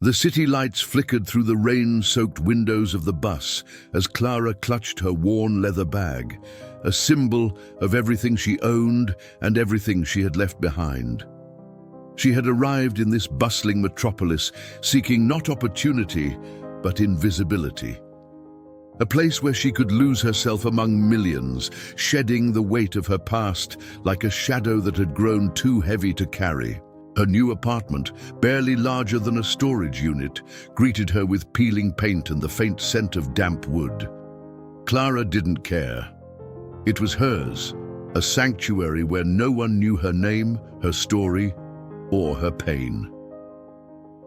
The city lights flickered through the rain-soaked windows of the bus as Clara clutched her worn leather bag, a symbol of everything she owned and everything she had left behind. She had arrived in this bustling metropolis seeking not opportunity, but invisibility. A place where she could lose herself among millions, shedding the weight of her past like a shadow that had grown too heavy to carry. Her new apartment, barely larger than a storage unit, greeted her with peeling paint and the faint scent of damp wood. Clara didn't care. It was hers, a sanctuary where no one knew her name, her story, or her pain.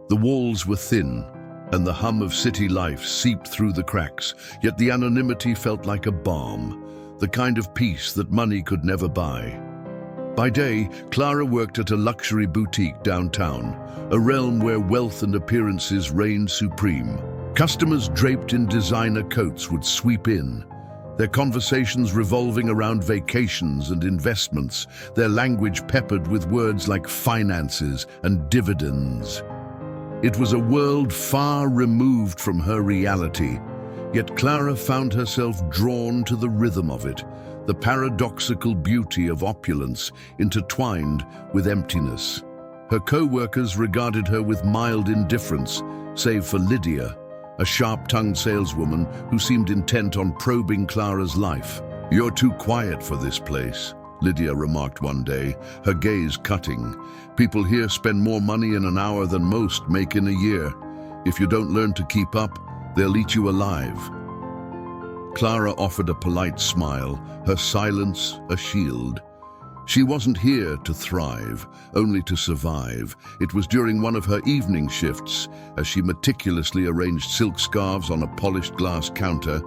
The walls were thin, and the hum of city life seeped through the cracks, yet the anonymity felt like a balm, the kind of peace that money could never buy. By day, Clara worked at a luxury boutique downtown, a realm where wealth and appearances reigned supreme. Customers draped in designer coats would sweep in, their conversations revolving around vacations and investments, their language peppered with words like finances and dividends. It was a world far removed from her reality, yet Clara found herself drawn to the rhythm of it, the paradoxical beauty of opulence intertwined with emptiness. Her co-workers regarded her with mild indifference, save for Lydia, a sharp-tongued saleswoman who seemed intent on probing Clara's life. "You're too quiet for this place," Lydia remarked one day, her gaze cutting. "People here spend more money in an hour than most make in a year. If you don't learn to keep up, they'll eat you alive." Clara offered a polite smile, her silence a shield. She wasn't here to thrive, only to survive. It was during one of her evening shifts, as she meticulously arranged silk scarves on a polished glass counter,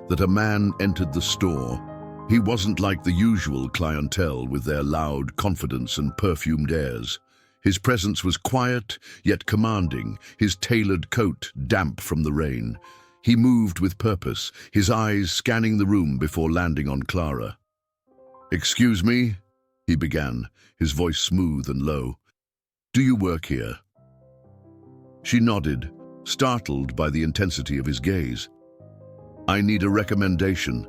that a man entered the store. He wasn't like the usual clientele with their loud confidence and perfumed airs. His presence was quiet, yet commanding, his tailored coat damp from the rain. He moved with purpose, his eyes scanning the room before landing on Clara. "Excuse me?" he began, his voice smooth and low. "Do you work here?" She nodded, startled by the intensity of his gaze. "I need a recommendation."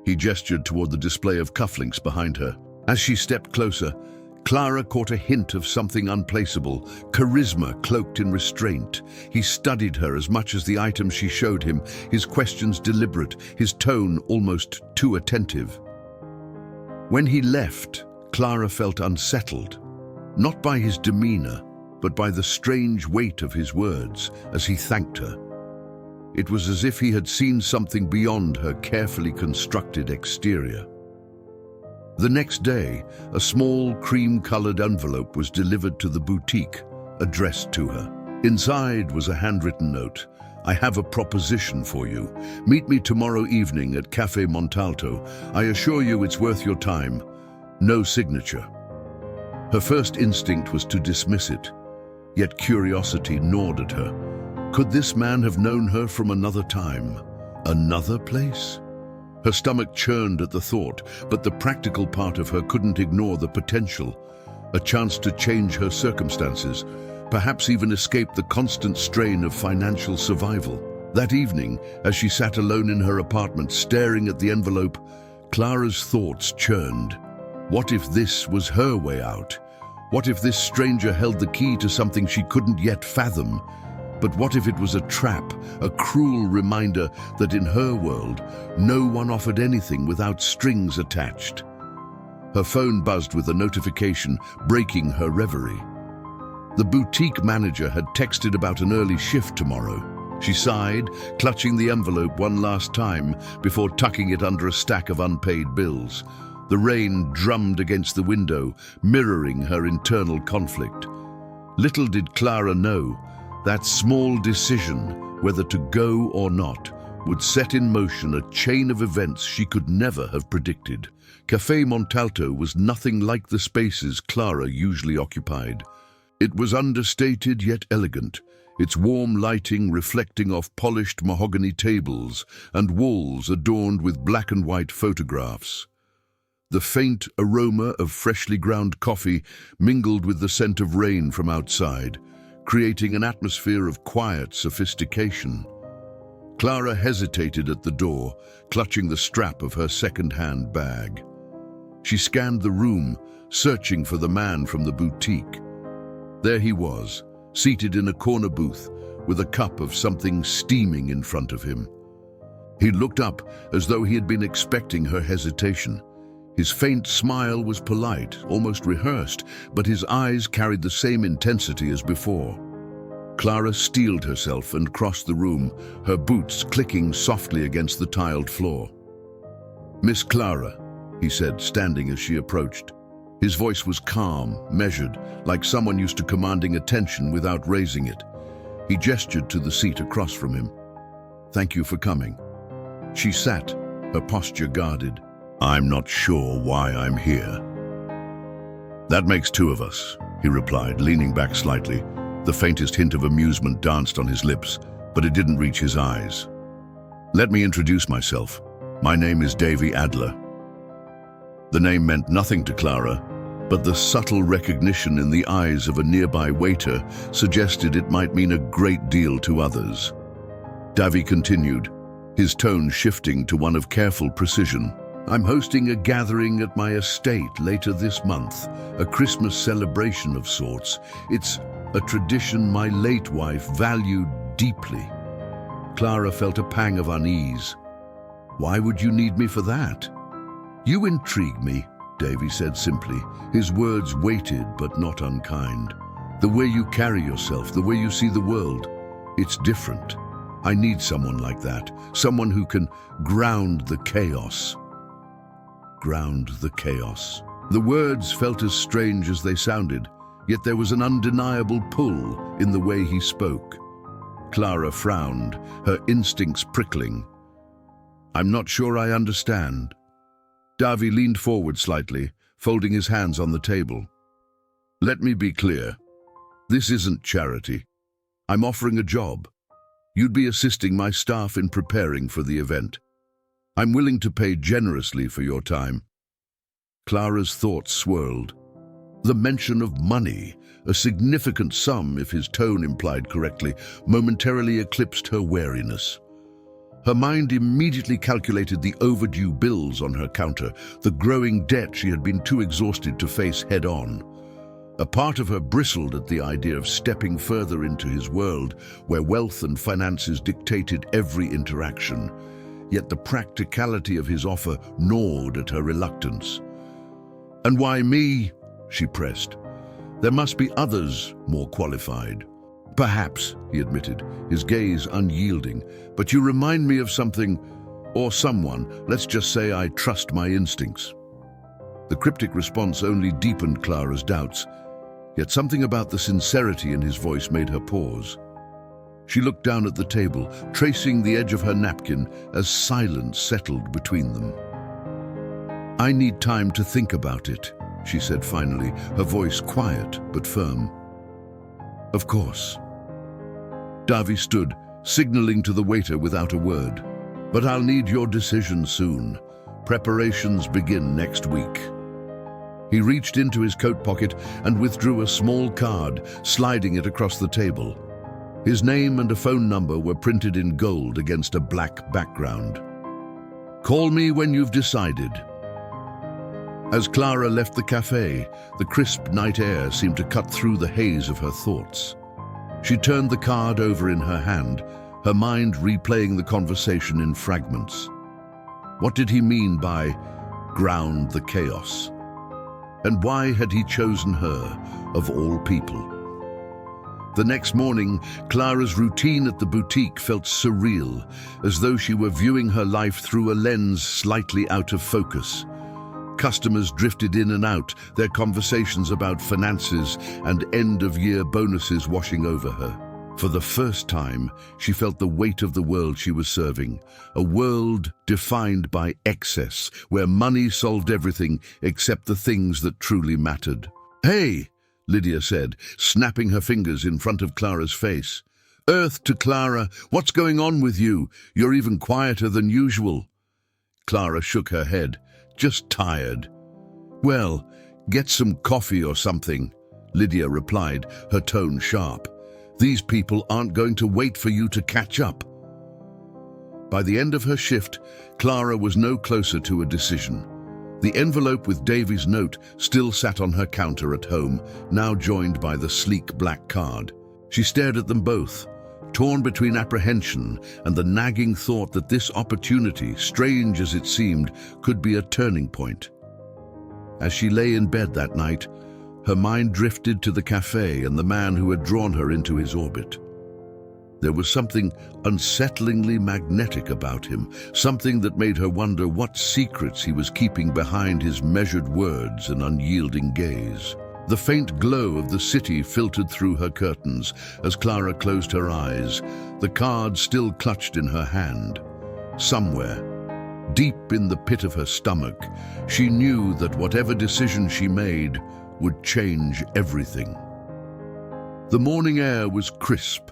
He gestured toward the display of cufflinks behind her. As she stepped closer, Clara caught a hint of something unplaceable, charisma cloaked in restraint. He studied her as much as the items she showed him, his questions deliberate, his tone almost too attentive. When he left, Clara felt unsettled, not by his demeanor, but by the strange weight of his words as he thanked her. It was as if he had seen something beyond her carefully constructed exterior. The next day, a small cream-colored envelope was delivered to the boutique, addressed to her. Inside was a handwritten note. "I have a proposition for you. Meet me tomorrow evening at Café Montalto. I assure you it's worth your time. No signature." Her first instinct was to dismiss it, yet curiosity gnawed at her. Could this man have known her from another time, another place? Her stomach churned at the thought, but the practical part of her couldn't ignore the potential. A chance to change her circumstances, perhaps even escape the constant strain of financial survival. That evening, as she sat alone in her apartment staring at the envelope, Clara's thoughts churned. What if this was her way out? What if this stranger held the key to something she couldn't yet fathom? But what if it was a trap, a cruel reminder that in her world, no one offered anything without strings attached? Her phone buzzed with a notification, breaking her reverie. The boutique manager had texted about an early shift tomorrow. She sighed, clutching the envelope one last time before tucking it under a stack of unpaid bills. The rain drummed against the window, mirroring her internal conflict. Little did Clara know, that small decision, whether to go or not, would set in motion a chain of events she could never have predicted. Café Montalto was nothing like the spaces Clara usually occupied. It was understated yet elegant, its warm lighting reflecting off polished mahogany tables and walls adorned with black and white photographs. The faint aroma of freshly ground coffee mingled with the scent of rain from outside, creating an atmosphere of quiet sophistication. Clara hesitated at the door, clutching the strap of her second-hand bag. She scanned the room, searching for the man from the boutique. There he was, seated in a corner booth, with a cup of something steaming in front of him. He looked up as though he had been expecting her hesitation. His faint smile was polite, almost rehearsed, but his eyes carried the same intensity as before. Clara steeled herself and crossed the room, her boots clicking softly against the tiled floor. "Miss Clara," he said, standing as she approached. His voice was calm, measured, like someone used to commanding attention without raising it. He gestured to the seat across from him. "Thank you for coming." She sat, her posture guarded. "I'm not sure why I'm here." "That makes two of us," he replied, leaning back slightly. The faintest hint of amusement danced on his lips, but it didn't reach his eyes. "Let me introduce myself. My name is Davi Adler." The name meant nothing to Clara, but the subtle recognition in the eyes of a nearby waiter suggested it might mean a great deal to others. Davi continued, his tone shifting to one of careful precision. "I'm hosting a gathering at my estate later this month, a Christmas celebration of sorts. It's a tradition my late wife valued deeply." Clara felt a pang of unease. "Why would you need me for that?" "You intrigue me," Davi said simply, his words weighted but not unkind. "The way you carry yourself, the way you see the world, it's different. I need someone like that, someone who can ground the chaos." Ground the chaos. The words felt as strange as they sounded, yet there was an undeniable pull in the way he spoke. Clara frowned, her instincts prickling. "I'm not sure I understand." Davi leaned forward slightly, folding his hands on the table. "Let me be clear. This isn't charity. I'm offering a job. You'd be assisting my staff in preparing for the event. I'm willing to pay generously for your time." Clara's thoughts swirled. The mention of money, a significant sum if his tone implied correctly, momentarily eclipsed her wariness. Her mind immediately calculated the overdue bills on her counter, the growing debt she had been too exhausted to face head-on. A part of her bristled at the idea of stepping further into his world, where wealth and finances dictated every interaction. Yet the practicality of his offer gnawed at her reluctance. "And why me?" she pressed. "There must be others more qualified." "Perhaps," he admitted, his gaze unyielding, "but you remind me of something, or someone. Let's just say I trust my instincts." The cryptic response only deepened Clara's doubts, yet something about the sincerity in his voice made her pause. She looked down at the table, tracing the edge of her napkin as silence settled between them. "I need time to think about it," she said finally, her voice quiet but firm. "Of course." Davi stood, signaling to the waiter without a word. "But I'll need your decision soon. Preparations begin next week." He reached into his coat pocket and withdrew a small card, sliding it across the table. His name and a phone number were printed in gold against a black background. "Call me when you've decided." As Clara left the cafe, the crisp night air seemed to cut through the haze of her thoughts. She turned the card over in her hand, her mind replaying the conversation in fragments. What did he mean by ground the chaos? And why had he chosen her, of all people? The next morning, Clara's routine at the boutique felt surreal, as though she were viewing her life through a lens slightly out of focus. Customers drifted in and out, their conversations about finances and end-of-year bonuses washing over her. For the first time, she felt the weight of the world she was serving, a world defined by excess, where money solved everything except the things that truly mattered. "Hey," Lydia said, snapping her fingers in front of Clara's face. "Earth to Clara, what's going on with you? You're even quieter than usual." Clara shook her head. "Just tired." "Well, get some coffee or something," Lydia replied, her tone sharp. These people aren't going to wait for you to catch up. By the end of her shift, Clara was no closer to a decision. The envelope with Davi's note still sat on her counter at home, now joined by the sleek black card. She stared at them both, torn between apprehension and the nagging thought that this opportunity, strange as it seemed, could be a turning point. As she lay in bed that night, her mind drifted to the cafe and the man who had drawn her into his orbit. There was something unsettlingly magnetic about him, something that made her wonder what secrets he was keeping behind his measured words and unyielding gaze. The faint glow of the city filtered through her curtains as Clara closed her eyes, the card still clutched in her hand. Somewhere, deep in the pit of her stomach, she knew that whatever decision she made would change everything. The morning air was crisp,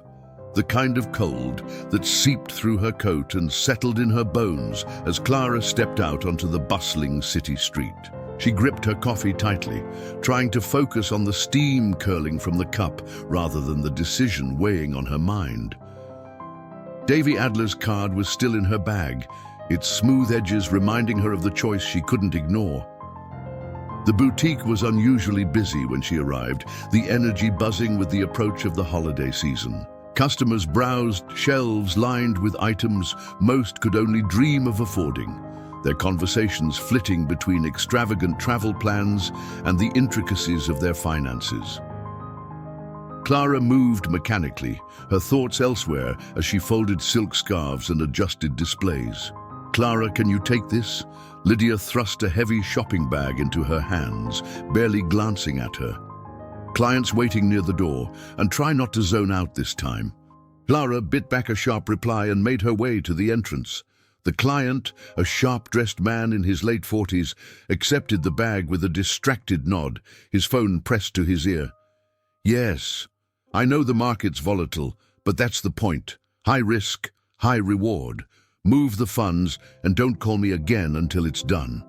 the kind of cold that seeped through her coat and settled in her bones as Clara stepped out onto the bustling city street. She gripped her coffee tightly, trying to focus on the steam curling from the cup rather than the decision weighing on her mind. Davi Adler's card was still in her bag, its smooth edges reminding her of the choice she couldn't ignore. The boutique was unusually busy when she arrived, the energy buzzing with the approach of the holiday season. Customers browsed shelves lined with items most could only dream of affording, their conversations flitting between extravagant travel plans and the intricacies of their finances. Clara moved mechanically, her thoughts elsewhere as she folded silk scarves and adjusted displays. "Clara, can you take this?" Lydia thrust a heavy shopping bag into her hands, barely glancing at her. "Clients waiting near the door, and try not to zone out this time." Clara bit back a sharp reply and made her way to the entrance. The client, a sharp-dressed man in his late 40s, accepted the bag with a distracted nod, his phone pressed to his ear. "Yes, I know the market's volatile, but that's the point. High risk, high reward. Move the funds and don't call me again until it's done."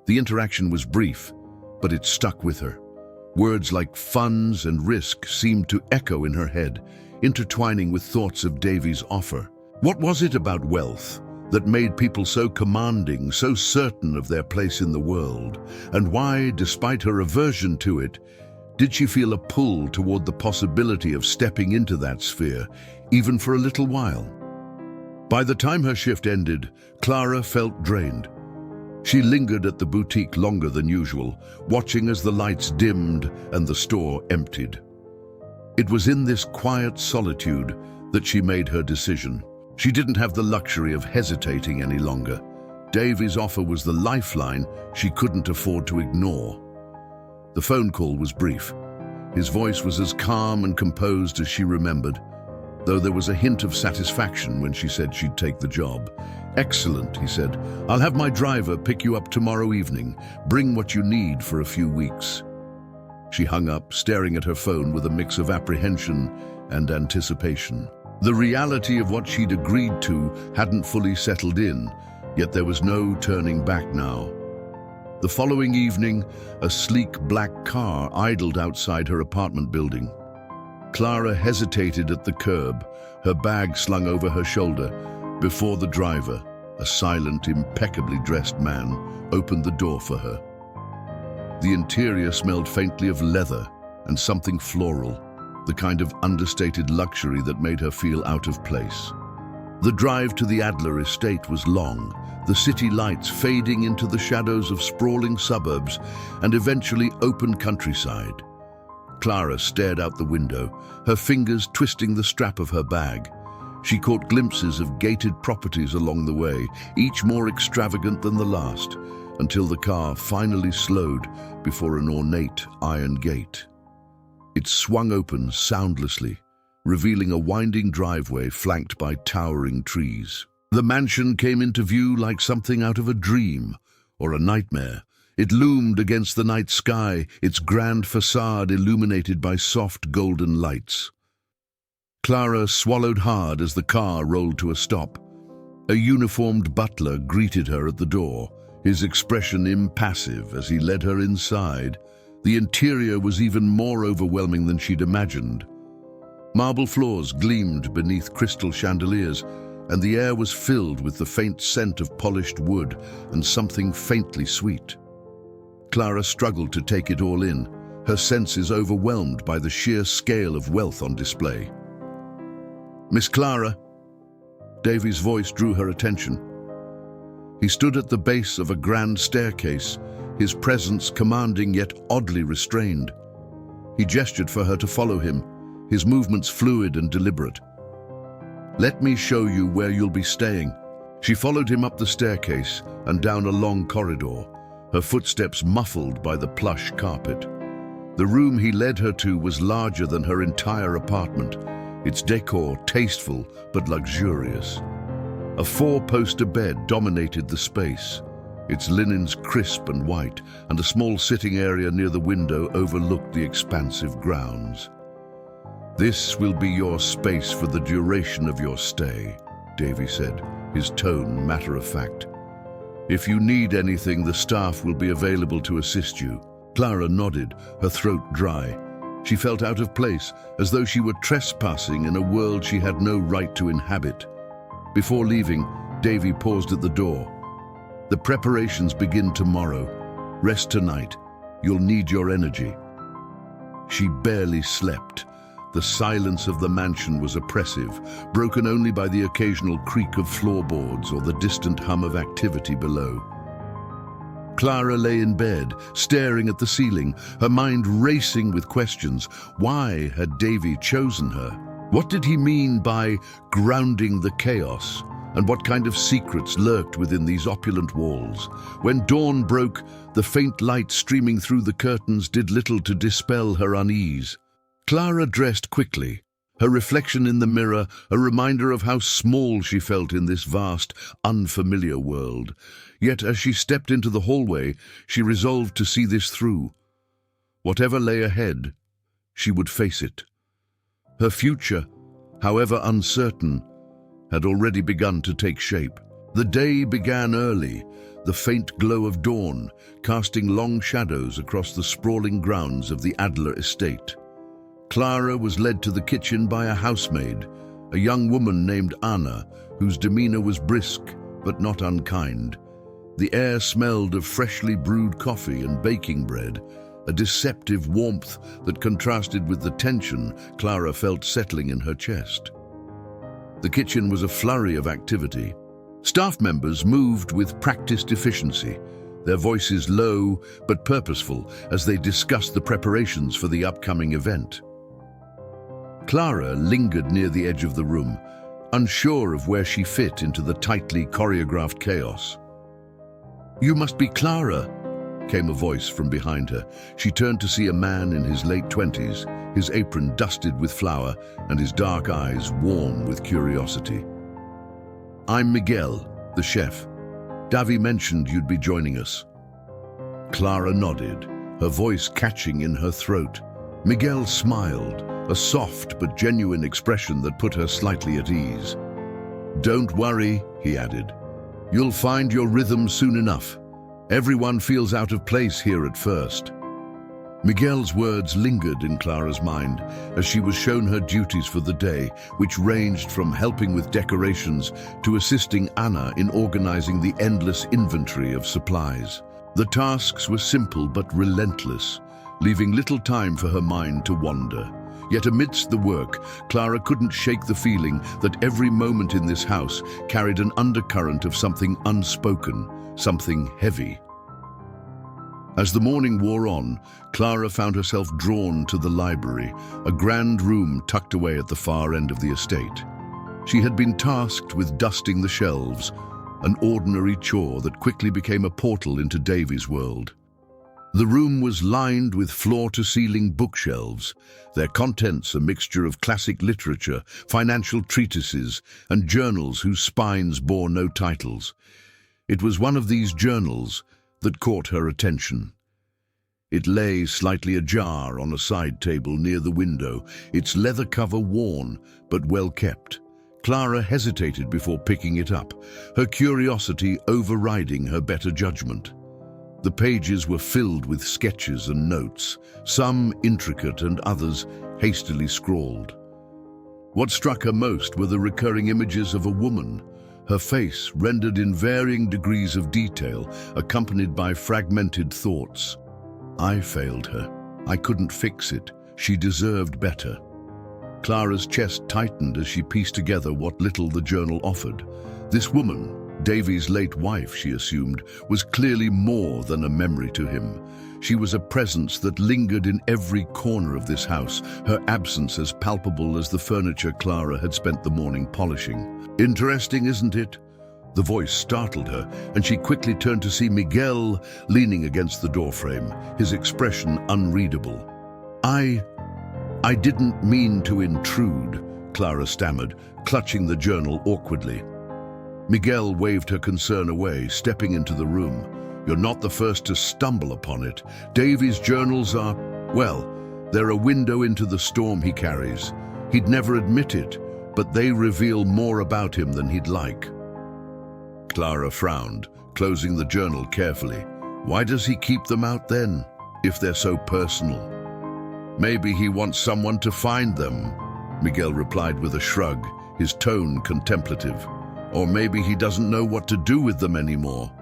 The interaction was brief, but it stuck with her. Words like funds and risk seemed to echo in her head, intertwining with thoughts of Davi's offer. What was it about wealth that made people so commanding, so certain of their place in the world? And why, despite her aversion to it, did she feel a pull toward the possibility of stepping into that sphere, even for a little while? By the time her shift ended, Clara felt drained. She lingered at the boutique longer than usual, watching as the lights dimmed and the store emptied. It was in this quiet solitude that she made her decision. She didn't have the luxury of hesitating any longer. Davi's offer was the lifeline she couldn't afford to ignore. The phone call was brief. His voice was as calm and composed as she remembered, though there was a hint of satisfaction when she said she'd take the job. "Excellent," he said. "I'll have my driver pick you up tomorrow evening. Bring what you need for a few weeks." She hung up, staring at her phone with a mix of apprehension and anticipation. The reality of what she'd agreed to hadn't fully settled in, yet there was no turning back now. The following evening, a sleek black car idled outside her apartment building. Clara hesitated at the curb, her bag slung over her shoulder, before the driver, a silent, impeccably dressed man, opened the door for her. The interior smelled faintly of leather and something floral, the kind of understated luxury that made her feel out of place. The drive to the Adler estate was long, the city lights fading into the shadows of sprawling suburbs and eventually open countryside. Clara stared out the window, her fingers twisting the strap of her bag. She caught glimpses of gated properties along the way, each more extravagant than the last, until the car finally slowed before an ornate iron gate. It swung open soundlessly, revealing a winding driveway flanked by towering trees. The mansion came into view like something out of a dream or a nightmare. It loomed against the night sky, its grand facade illuminated by soft golden lights. Clara swallowed hard as the car rolled to a stop. A uniformed butler greeted her at the door, his expression impassive as he led her inside. The interior was even more overwhelming than she'd imagined. Marble floors gleamed beneath crystal chandeliers, and the air was filled with the faint scent of polished wood and something faintly sweet. Clara struggled to take it all in, her senses overwhelmed by the sheer scale of wealth on display. "Miss Clara," Davi's voice drew her attention. He stood at the base of a grand staircase, his presence commanding yet oddly restrained. He gestured for her to follow him, his movements fluid and deliberate. "Let me show you where you'll be staying." She followed him up the staircase and down a long corridor, her footsteps muffled by the plush carpet. The room he led her to was larger than her entire apartment, its decor tasteful but luxurious. A four-poster bed dominated the space, its linens crisp and white, and a small sitting area near the window overlooked the expansive grounds. "This will be your space for the duration of your stay," Davi said, his tone matter-of-fact. "If you need anything, the staff will be available to assist you." Clara nodded, her throat dry. She felt out of place, as though she were trespassing in a world she had no right to inhabit. Before leaving, Davi paused at the door. "The preparations begin tomorrow. Rest tonight. You'll need your energy." She barely slept. The silence of the mansion was oppressive, broken only by the occasional creak of floorboards or the distant hum of activity below. Clara lay in bed, staring at the ceiling, her mind racing with questions. Why had Davi chosen her? What did he mean by grounding the chaos? And what kind of secrets lurked within these opulent walls? When dawn broke, the faint light streaming through the curtains did little to dispel her unease. Clara dressed quickly, her reflection in the mirror a reminder of how small she felt in this vast, unfamiliar world. Yet as she stepped into the hallway, she resolved to see this through. Whatever lay ahead, she would face it. Her future, however uncertain, had already begun to take shape. The day began early, the faint glow of dawn casting long shadows across the sprawling grounds of the Adler estate. Clara was led to the kitchen by a housemaid, a young woman named Anna, whose demeanor was brisk but not unkind. The air smelled of freshly brewed coffee and baking bread, a deceptive warmth that contrasted with the tension Clara felt settling in her chest. The kitchen was a flurry of activity. Staff members moved with practiced efficiency, their voices low but purposeful as they discussed the preparations for the upcoming event. Clara lingered near the edge of the room, unsure of where she fit into the tightly choreographed chaos. "You must be Clara," came a voice from behind her. She turned to see a man in his late 20s, his apron dusted with flour and his dark eyes warm with curiosity. "I'm Miguel, the chef. Davi mentioned you'd be joining us." Clara nodded, her voice catching in her throat. Miguel smiled, a soft but genuine expression that put her slightly at ease. "Don't worry," he added. "You'll find your rhythm soon enough. Everyone feels out of place here at first." Miguel's words lingered in Clara's mind as she was shown her duties for the day, which ranged from helping with decorations to assisting Anna in organizing the endless inventory of supplies. The tasks were simple but relentless, leaving little time for her mind to wander. Yet amidst the work, Clara couldn't shake the feeling that every moment in this house carried an undercurrent of something unspoken, something heavy. As the morning wore on, Clara found herself drawn to the library, a grand room tucked away at the far end of the estate. She had been tasked with dusting the shelves, an ordinary chore that quickly became a portal into Davi's world. The room was lined with floor-to-ceiling bookshelves, their contents a mixture of classic literature, financial treatises, and journals whose spines bore no titles. It was one of these journals that caught her attention. It lay slightly ajar on a side table near the window, its leather cover worn but well kept. Clara hesitated before picking it up, her curiosity overriding her better judgment. The pages were filled with sketches and notes, some intricate and others hastily scrawled. What struck her most were the recurring images of a woman, her face rendered in varying degrees of detail, accompanied by fragmented thoughts. I failed her. I couldn't fix it. She deserved better. Clara's chest tightened as she pieced together what little the journal offered. This woman, Davi's late wife, she assumed, was clearly more than a memory to him. She was a presence that lingered in every corner of this house, her absence as palpable as the furniture Clara had spent the morning polishing. Interesting, isn't it? The voice startled her, and she quickly turned to see Miguel leaning against the doorframe, his expression unreadable. I didn't mean to intrude, Clara stammered, clutching the journal awkwardly. Miguel waved her concern away, stepping into the room. You're not the first to stumble upon it. Davi's journals are, well, they're a window into the storm he carries. He'd never admit it, but they reveal more about him than he'd like. Clara frowned, closing the journal carefully. Why does he keep them out then, if they're so personal? Maybe he wants someone to find them, Miguel replied with a shrug, his tone contemplative. Or maybe he doesn't know what to do with them anymore.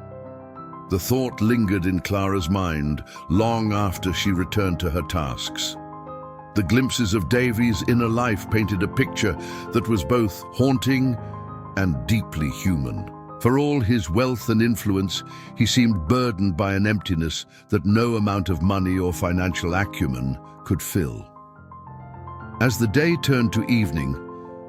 The thought lingered in Clara's mind long after she returned to her tasks. The glimpses of Davi's inner life painted a picture that was both haunting and deeply human. For all his wealth and influence, he seemed burdened by an emptiness that no amount of money or financial acumen could fill. As the day turned to evening,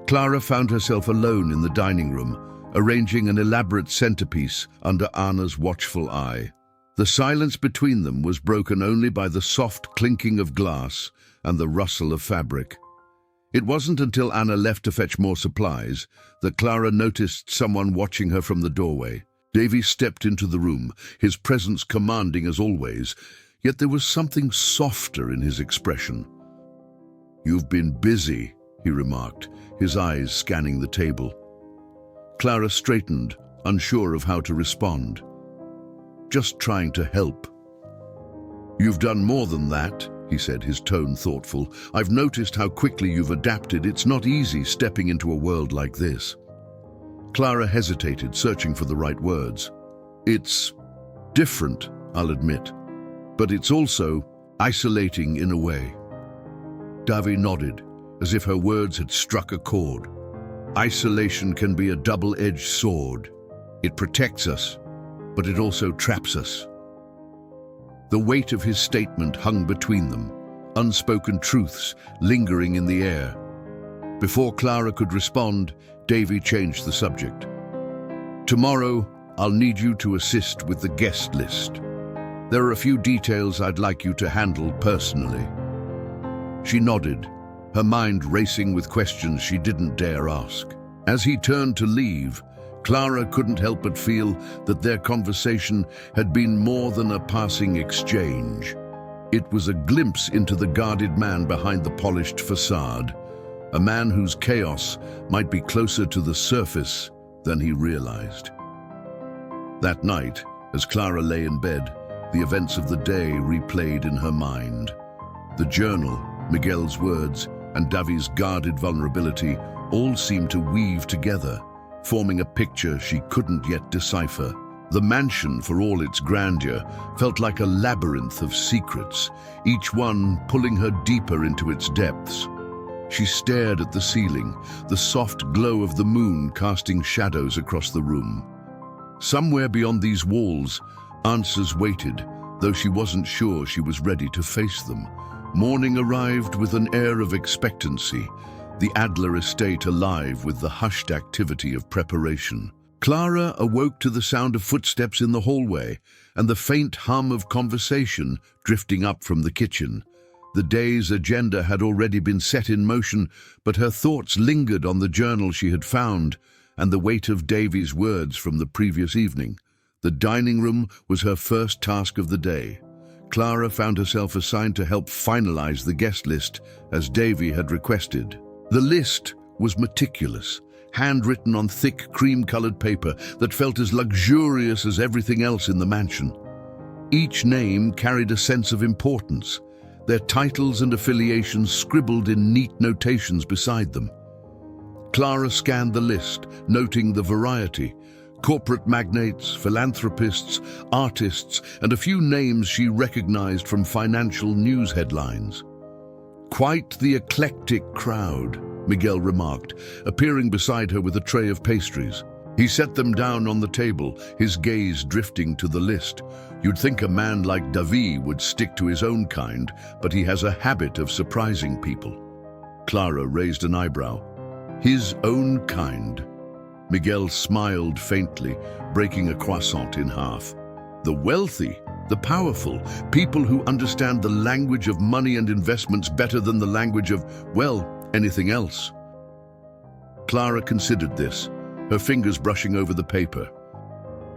Clara found herself alone in the dining room, arranging an elaborate centerpiece under Anna's watchful eye. The silence between them was broken only by the soft clinking of glass and the rustle of fabric. It wasn't until Anna left to fetch more supplies that Clara noticed someone watching her from the doorway. Davi stepped into the room, his presence commanding as always, yet there was something softer in his expression. "You've been busy," he remarked, his eyes scanning the table. Clara straightened, unsure of how to respond. "Just trying to help." "You've done more than that," he said, his tone thoughtful. "I've noticed how quickly you've adapted. It's not easy stepping into a world like this." Clara hesitated, searching for the right words. "It's different, I'll admit, but it's also isolating in a way." Davi nodded, as if her words had struck a chord. Isolation can be a double-edged sword. It protects us, but it also traps us. The weight of his statement hung between them, unspoken truths lingering in the air. Before Clara could respond, Davi changed the subject. "Tomorrow, I'll need you to assist with the guest list. There are a few details I'd like you to handle personally." She nodded, her mind racing with questions she didn't dare ask. As he turned to leave, Clara couldn't help but feel that their conversation had been more than a passing exchange. It was a glimpse into the guarded man behind the polished facade, a man whose chaos might be closer to the surface than he realized. That night, as Clara lay in bed, the events of the day replayed in her mind. The journal, Miguel's words, and Davi's guarded vulnerability all seemed to weave together, forming a picture she couldn't yet decipher. The mansion, for all its grandeur, felt like a labyrinth of secrets, each one pulling her deeper into its depths. She stared at the ceiling, the soft glow of the moon casting shadows across the room. Somewhere beyond these walls, answers waited, though she wasn't sure she was ready to face them. Morning arrived with an air of expectancy, the Adler estate alive with the hushed activity of preparation. Clara awoke to the sound of footsteps in the hallway and the faint hum of conversation drifting up from the kitchen. The day's agenda had already been set in motion, but her thoughts lingered on the journal she had found and the weight of Davi's words from the previous evening. The dining room was her first task of the day. Clara found herself assigned to help finalize the guest list, as Davi had requested. The list was meticulous, handwritten on thick cream-colored paper that felt as luxurious as everything else in the mansion. Each name carried a sense of importance, their titles and affiliations scribbled in neat notations beside them. Clara scanned the list, noting the variety. Corporate magnates, philanthropists, artists, and a few names she recognized from financial news headlines. "Quite the eclectic crowd," Miguel remarked, appearing beside her with a tray of pastries. He set them down on the table, his gaze drifting to the list. "You'd think a man like Davi would stick to his own kind, but he has a habit of surprising people." Clara raised an eyebrow. "His own kind?" Miguel smiled faintly, breaking a croissant in half. "The wealthy, the powerful, people who understand the language of money and investments better than the language of, well, anything else." Clara considered this, her fingers brushing over the paper.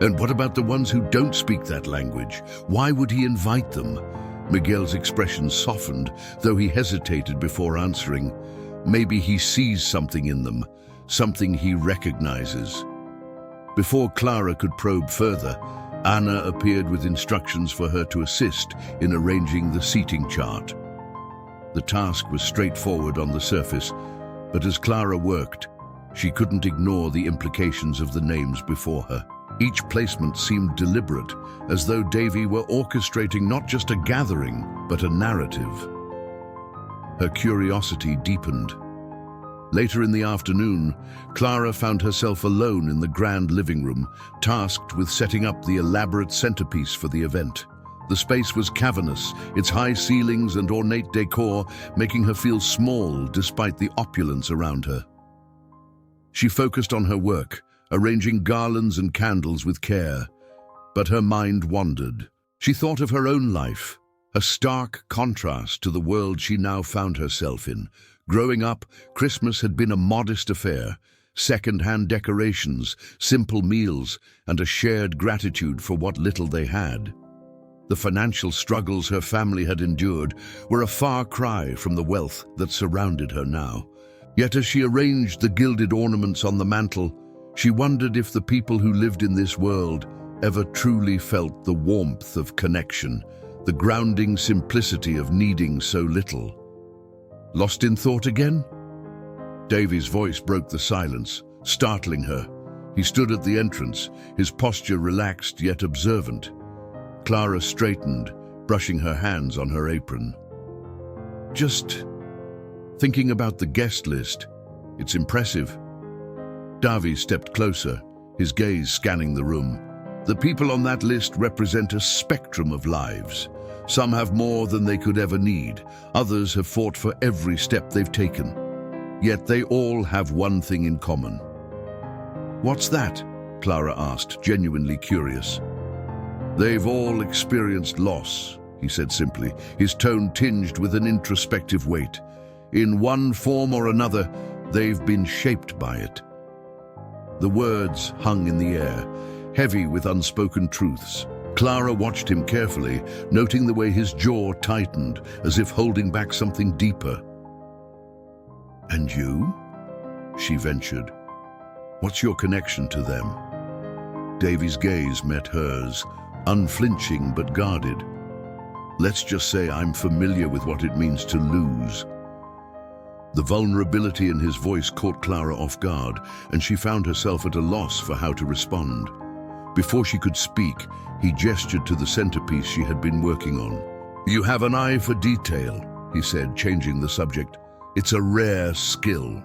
"And what about the ones who don't speak that language? Why would he invite them?" Miguel's expression softened, though he hesitated before answering. Maybe he sees something in them, something he recognizes. Before Clara could probe further, Anna appeared with instructions for her to assist in arranging the seating chart. The task was straightforward on the surface, but as Clara worked, she couldn't ignore the implications of the names before her. Each placement seemed deliberate, as though Davi were orchestrating not just a gathering, but a narrative. Her curiosity deepened. Later in the afternoon, Clara found herself alone in the grand living room, tasked with setting up the elaborate centerpiece for the event. The space was cavernous, its high ceilings and ornate decor making her feel small despite the opulence around her. She focused on her work, arranging garlands and candles with care, but her mind wandered. She thought of her own life, a stark contrast to the world she now found herself in. Growing up, Christmas had been a modest affair, second-hand decorations, simple meals, and a shared gratitude for what little they had. The financial struggles her family had endured were a far cry from the wealth that surrounded her now. Yet as she arranged the gilded ornaments on the mantel, she wondered if the people who lived in this world ever truly felt the warmth of connection, the grounding simplicity of needing so little. Lost in thought again? Davi's voice broke the silence, startling her. He stood at the entrance, his posture relaxed yet observant. Clara straightened, brushing her hands on her apron. "Just thinking about the guest list. It's impressive." Davi stepped closer, his gaze scanning the room. "The people on that list represent a spectrum of lives. Some have more than they could ever need. Others have fought for every step they've taken. Yet they all have one thing in common." "What's that?" Clara asked, genuinely curious. "They've all experienced loss," he said simply, his tone tinged with an introspective weight. "In one form or another, they've been shaped by it." The words hung in the air, heavy with unspoken truths. Clara watched him carefully, noting the way his jaw tightened, as if holding back something deeper. "And you?" she ventured. "What's your connection to them?" Davi's gaze met hers, unflinching but guarded. "Let's just say I'm familiar with what it means to lose." The vulnerability in his voice caught Clara off guard, and she found herself at a loss for how to respond. Before she could speak, he gestured to the centerpiece she had been working on. "You have an eye for detail," he said, changing the subject. "It's a rare skill."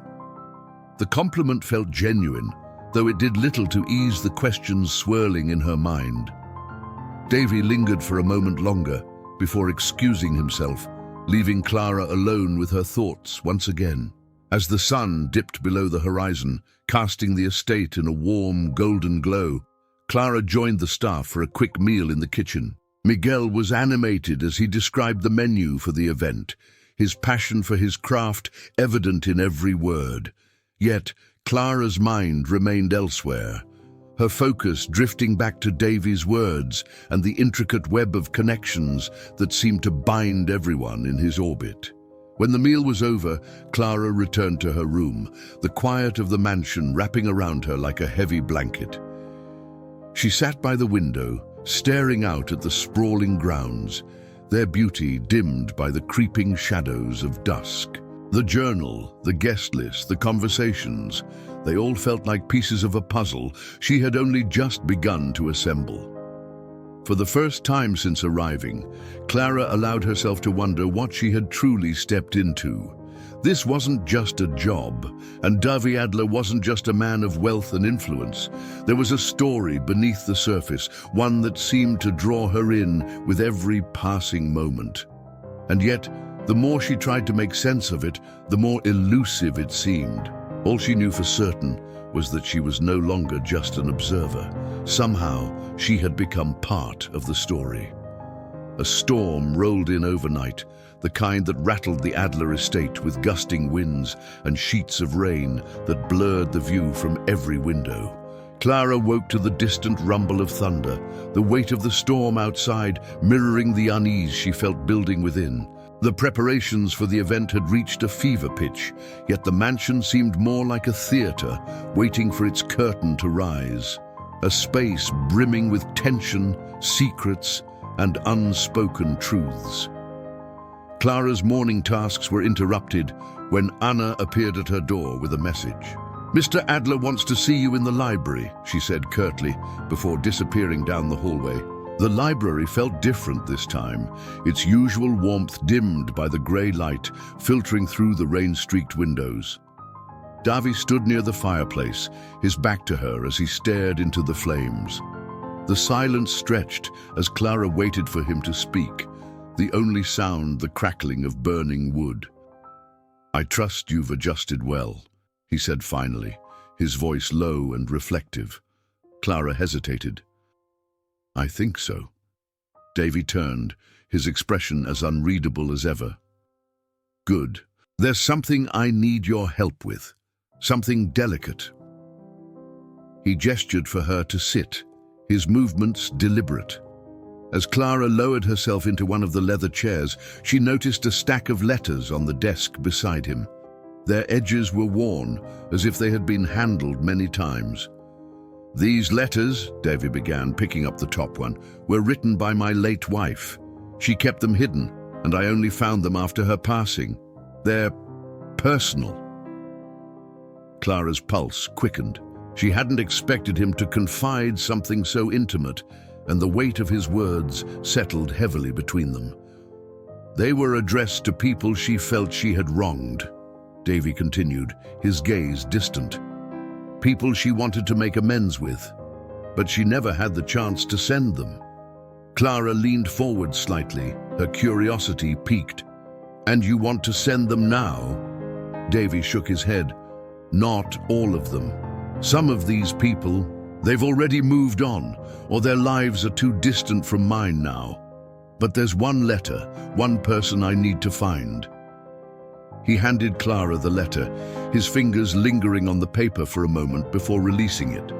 The compliment felt genuine, though it did little to ease the questions swirling in her mind. Davi lingered for a moment longer before excusing himself, leaving Clara alone with her thoughts once again. As the sun dipped below the horizon, casting the estate in a warm, golden glow, Clara joined the staff for a quick meal in the kitchen. Miguel was animated as he described the menu for the event, his passion for his craft evident in every word. Yet, Clara's mind remained elsewhere, her focus drifting back to Davi's words and the intricate web of connections that seemed to bind everyone in his orbit. When the meal was over, Clara returned to her room, the quiet of the mansion wrapping around her like a heavy blanket. She sat by the window, staring out at the sprawling grounds, their beauty dimmed by the creeping shadows of dusk. The journal, the guest list, the conversations, they all felt like pieces of a puzzle she had only just begun to assemble. For the first time since arriving, Clara allowed herself to wonder what she had truly stepped into. This wasn't just a job, and Davi Adler wasn't just a man of wealth and influence. There was a story beneath the surface, one that seemed to draw her in with every passing moment. And yet, the more she tried to make sense of it, the more elusive it seemed. All she knew for certain was that she was no longer just an observer. Somehow, she had become part of the story. A storm rolled in overnight, the kind that rattled the Adler estate with gusting winds and sheets of rain that blurred the view from every window. Clara woke to the distant rumble of thunder, the weight of the storm outside mirroring the unease she felt building within. The preparations for the event had reached a fever pitch, yet the mansion seemed more like a theater, waiting for its curtain to rise. A space brimming with tension, secrets, and unspoken truths. Clara's morning tasks were interrupted when Anna appeared at her door with a message. "Mr. Adler wants to see you in the library," she said curtly, before disappearing down the hallway. The library felt different this time, its usual warmth dimmed by the grey light filtering through the rain-streaked windows. Davi stood near the fireplace, his back to her as he stared into the flames. The silence stretched as Clara waited for him to speak, the only sound the crackling of burning wood. "I trust you've adjusted well," he said finally, his voice low and reflective. Clara hesitated. "I think so." Davi turned, his expression as unreadable as ever. "Good. There's something I need your help with. Something delicate." He gestured for her to sit, his movements deliberate. As Clara lowered herself into one of the leather chairs, she noticed a stack of letters on the desk beside him. Their edges were worn, as if they had been handled many times. "These letters," Davi began, picking up the top one, "were written by my late wife. She kept them hidden, and I only found them after her passing. They're personal." Clara's pulse quickened. She hadn't expected him to confide something so intimate, and the weight of his words settled heavily between them. "They were addressed to people she felt she had wronged," Davi continued, his gaze distant. "People she wanted to make amends with, but she never had the chance to send them." Clara leaned forward slightly, her curiosity piqued. "And you want to send them now?" Davi shook his head. "Not all of them. Some of these people, they've already moved on, or their lives are too distant from mine now. But there's one letter, one person I need to find." He handed Clara the letter, his fingers lingering on the paper for a moment before releasing it.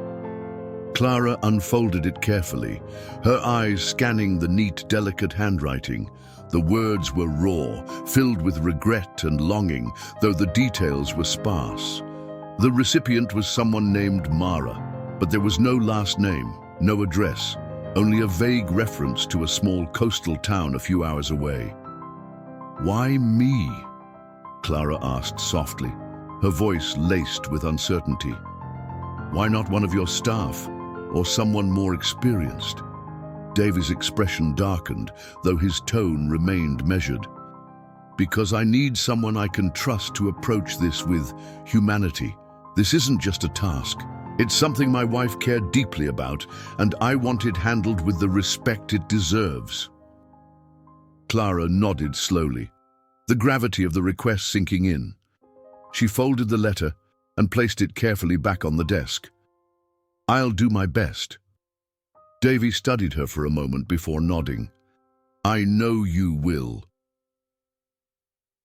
Clara unfolded it carefully, her eyes scanning the neat, delicate handwriting. The words were raw, filled with regret and longing, though the details were sparse. The recipient was someone named Mara, but there was no last name, no address, only a vague reference to a small coastal town a few hours away. "Why me?" Clara asked softly, her voice laced with uncertainty. "Why not one of your staff, or someone more experienced?" Davi's expression darkened, though his tone remained measured. "Because I need someone I can trust to approach this with humanity. This isn't just a task. It's something my wife cared deeply about, and I want it handled with the respect it deserves." Clara nodded slowly, the gravity of the request sinking in. She folded the letter and placed it carefully back on the desk. "I'll do my best." Davi studied her for a moment before nodding. "I know you will."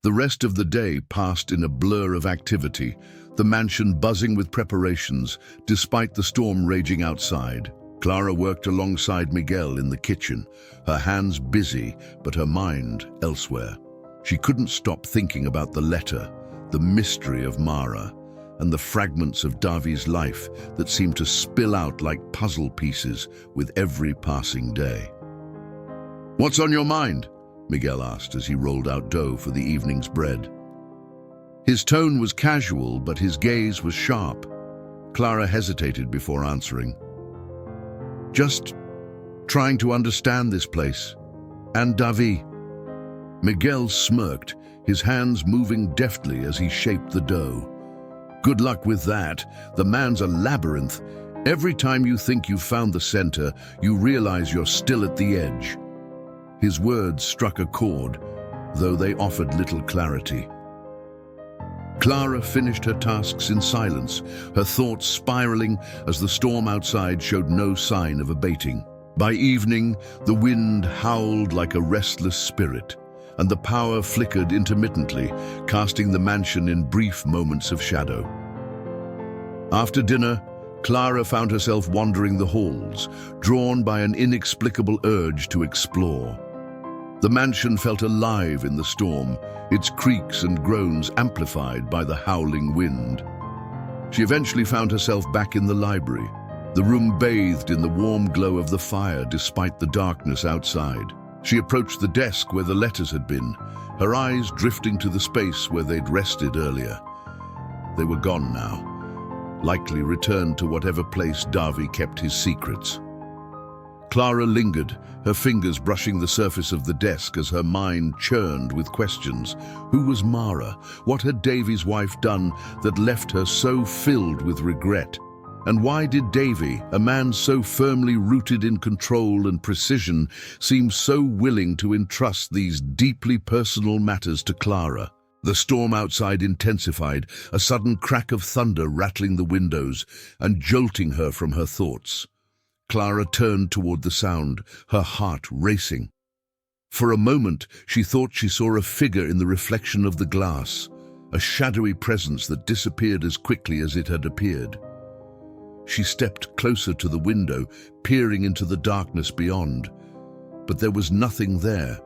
The rest of the day passed in a blur of activity, the mansion buzzing with preparations, despite the storm raging outside. Clara worked alongside Miguel in the kitchen, her hands busy, but her mind elsewhere. She couldn't stop thinking about the letter, the mystery of Mara, and the fragments of Davi's life that seemed to spill out like puzzle pieces with every passing day. "What's on your mind?" Miguel asked as he rolled out dough for the evening's bread. His tone was casual, but his gaze was sharp. Clara hesitated before answering. Just trying to understand this place. And Davi. Miguel smirked, his hands moving deftly as he shaped the dough. Good luck with that. The man's a labyrinth. Every time you think you've found the center, you realize you're still at the edge. His words struck a chord, though they offered little clarity. Clara finished her tasks in silence, her thoughts spiraling as the storm outside showed no sign of abating. By evening, the wind howled like a restless spirit, and the power flickered intermittently, casting the mansion in brief moments of shadow. After dinner, Clara found herself wandering the halls, drawn by an inexplicable urge to explore. The mansion felt alive in the storm, its creaks and groans amplified by the howling wind. She eventually found herself back in the library, the room bathed in the warm glow of the fire despite the darkness outside. She approached the desk where the letters had been, her eyes drifting to the space where they'd rested earlier. They were gone now, likely returned to whatever place Davi kept his secrets. Clara lingered, her fingers brushing the surface of the desk as her mind churned with questions. Who was Mara? What had Davi's wife done that left her so filled with regret? And why did Davi, a man so firmly rooted in control and precision, seem so willing to entrust these deeply personal matters to Clara? The storm outside intensified, a sudden crack of thunder rattling the windows and jolting her from her thoughts. Clara turned toward the sound, her heart racing. For a moment, she thought she saw a figure in the reflection of the glass, a shadowy presence that disappeared as quickly as it had appeared. She stepped closer to the window, peering into the darkness beyond. But there was nothing there,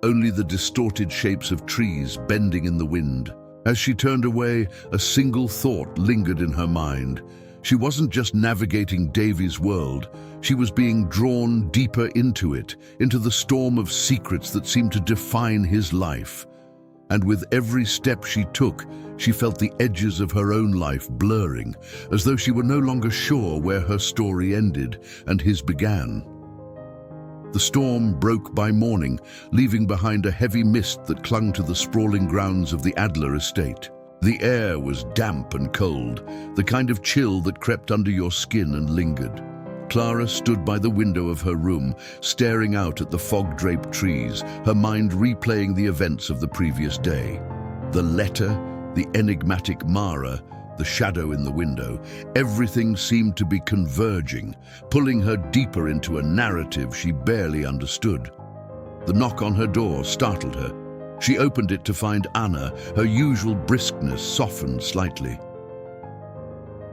only the distorted shapes of trees bending in the wind. As she turned away, a single thought lingered in her mind. She wasn't just navigating Davi's world, she was being drawn deeper into it, into the storm of secrets that seemed to define his life. And with every step she took, she felt the edges of her own life blurring, as though she were no longer sure where her story ended and his began. The storm broke by morning, leaving behind a heavy mist that clung to the sprawling grounds of the Adler estate. The air was damp and cold, the kind of chill that crept under your skin and lingered. Clara stood by the window of her room, staring out at the fog-draped trees, her mind replaying the events of the previous day. The letter, the enigmatic Mara, the shadow in the window, everything seemed to be converging, pulling her deeper into a narrative she barely understood. The knock on her door startled her. She opened it to find Anna, her usual briskness softened slightly.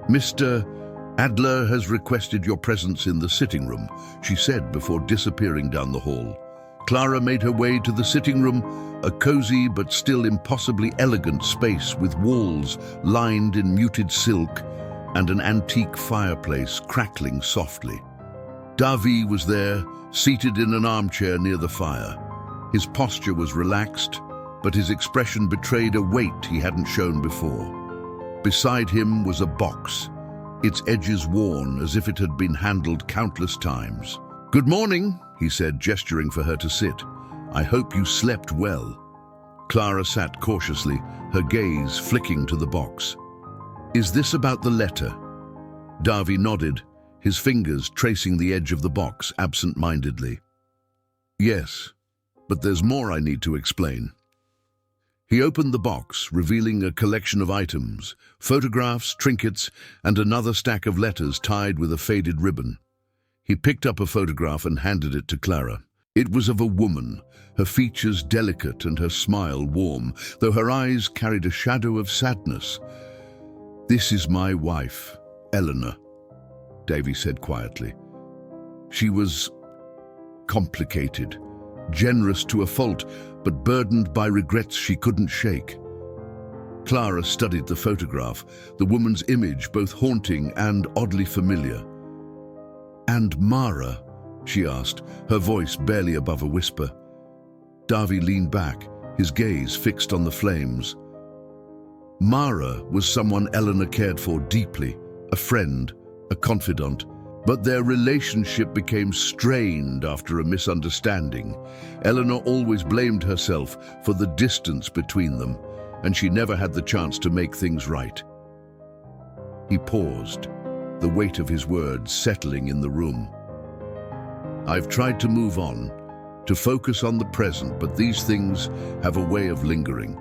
"Mr. Adler has requested your presence in the sitting room," she said before disappearing down the hall. Clara made her way to the sitting room, a cozy but still impossibly elegant space with walls lined in muted silk and an antique fireplace crackling softly. Davi was there, seated in an armchair near the fire. His posture was relaxed, but his expression betrayed a weight he hadn't shown before. Beside him was a box, its edges worn as if it had been handled countless times. "Good morning," he said, gesturing for her to sit. "I hope you slept well." Clara sat cautiously, her gaze flicking to the box. "Is this about the letter?" Davi nodded, his fingers tracing the edge of the box absent-mindedly. "Yes. But there's more I need to explain." He opened the box, revealing a collection of items, photographs, trinkets, and another stack of letters tied with a faded ribbon. He picked up a photograph and handed it to Clara. It was of a woman, her features delicate and her smile warm, though her eyes carried a shadow of sadness. "This is my wife, Eleanor," Davi said quietly. "She was complicated, generous to a fault, but burdened by regrets she couldn't shake." Clara studied the photograph, the woman's image both haunting and oddly familiar. "And Mara?" she asked, her voice barely above a whisper. Davi leaned back, his gaze fixed on the flames. Mara was someone Eleanor cared for deeply, a friend, a confidant, but their relationship became strained after a misunderstanding. Eleanor always blamed herself for the distance between them, and she never had the chance to make things right. He paused, the weight of his words settling in the room. I've tried to move on, to focus on the present, but these things have a way of lingering.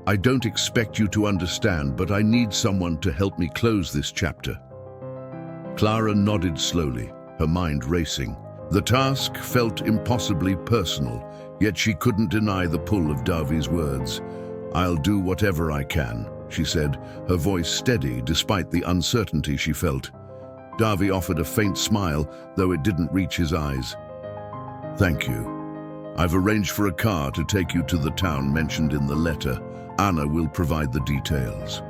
I don't expect you to understand, but I need someone to help me close this chapter. Clara nodded slowly, her mind racing. The task felt impossibly personal, yet she couldn't deny the pull of Davi's words. I'll do whatever I can, she said, her voice steady despite the uncertainty she felt. Davi offered a faint smile, though it didn't reach his eyes. Thank you. I've arranged for a car to take you to the town mentioned in the letter. Anna will provide the details.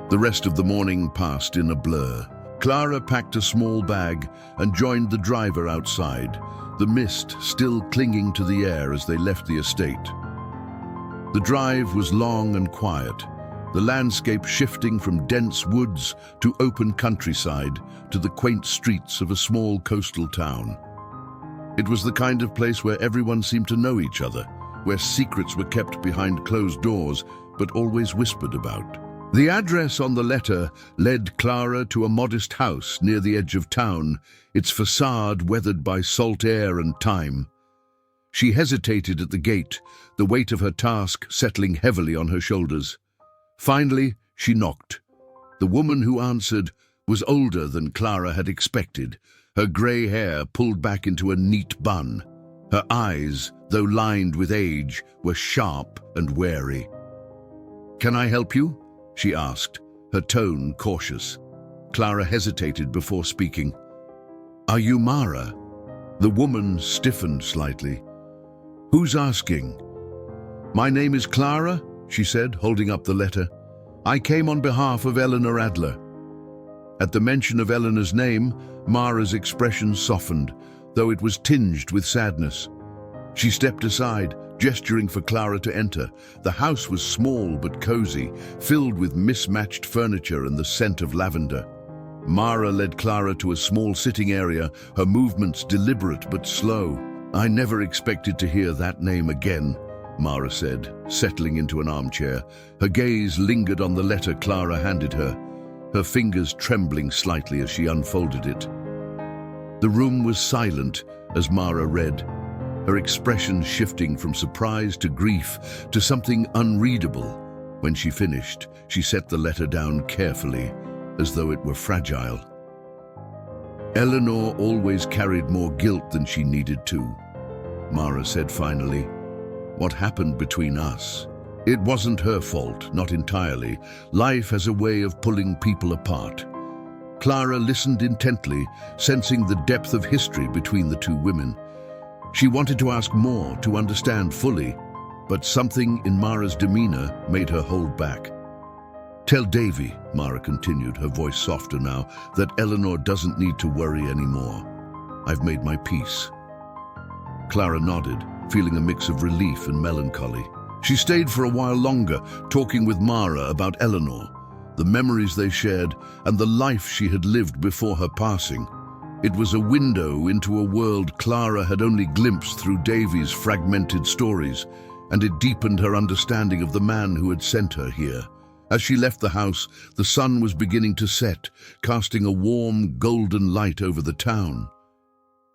The rest of the morning passed in a blur. Clara packed a small bag and joined the driver outside, the mist still clinging to the air as they left the estate. The drive was long and quiet, the landscape shifting from dense woods to open countryside to the quaint streets of a small coastal town. It was the kind of place where everyone seemed to know each other, where secrets were kept behind closed doors but always whispered about. The address on the letter led Clara to a modest house near the edge of town, its facade weathered by salt air and time. She hesitated at the gate, the weight of her task settling heavily on her shoulders. Finally, she knocked. The woman who answered was older than Clara had expected, her grey hair pulled back into a neat bun. Her eyes, though lined with age, were sharp and wary. "Can I help you?" she asked, her tone cautious. Clara hesitated before speaking. "Are you Mara?" The woman stiffened slightly. "Who's asking?" "My name is Clara," she said, holding up the letter. "I came on behalf of Eleanor Adler." At the mention of Eleanor's name, Mara's expression softened, though it was tinged with sadness. She stepped aside, gesturing for Clara to enter. The house was small but cozy, filled with mismatched furniture and the scent of lavender. Mara led Clara to a small sitting area, her movements deliberate but slow. "I never expected to hear that name again," Mara said, settling into an armchair. Her gaze lingered on the letter Clara handed her, her fingers trembling slightly as she unfolded it. The room was silent as Mara read, her expression shifting from surprise to grief to something unreadable. When she finished, she set the letter down carefully, as though it were fragile. "Eleanor always carried more guilt than she needed to," Mara said finally. "What happened between us? It wasn't her fault, not entirely. Life has a way of pulling people apart." Clara listened intently, sensing the depth of history between the two women. She wanted to ask more, to understand fully, but something in Mara's demeanor made her hold back. "Tell Davi," Mara continued, her voice softer now, "that Eleanor doesn't need to worry anymore. I've made my peace." Clara nodded, feeling a mix of relief and melancholy. She stayed for a while longer, talking with Mara about Eleanor, the memories they shared, and the life she had lived before her passing. It was a window into a world Clara had only glimpsed through Davi's fragmented stories, and it deepened her understanding of the man who had sent her here. As she left the house, the sun was beginning to set, casting a warm, golden light over the town.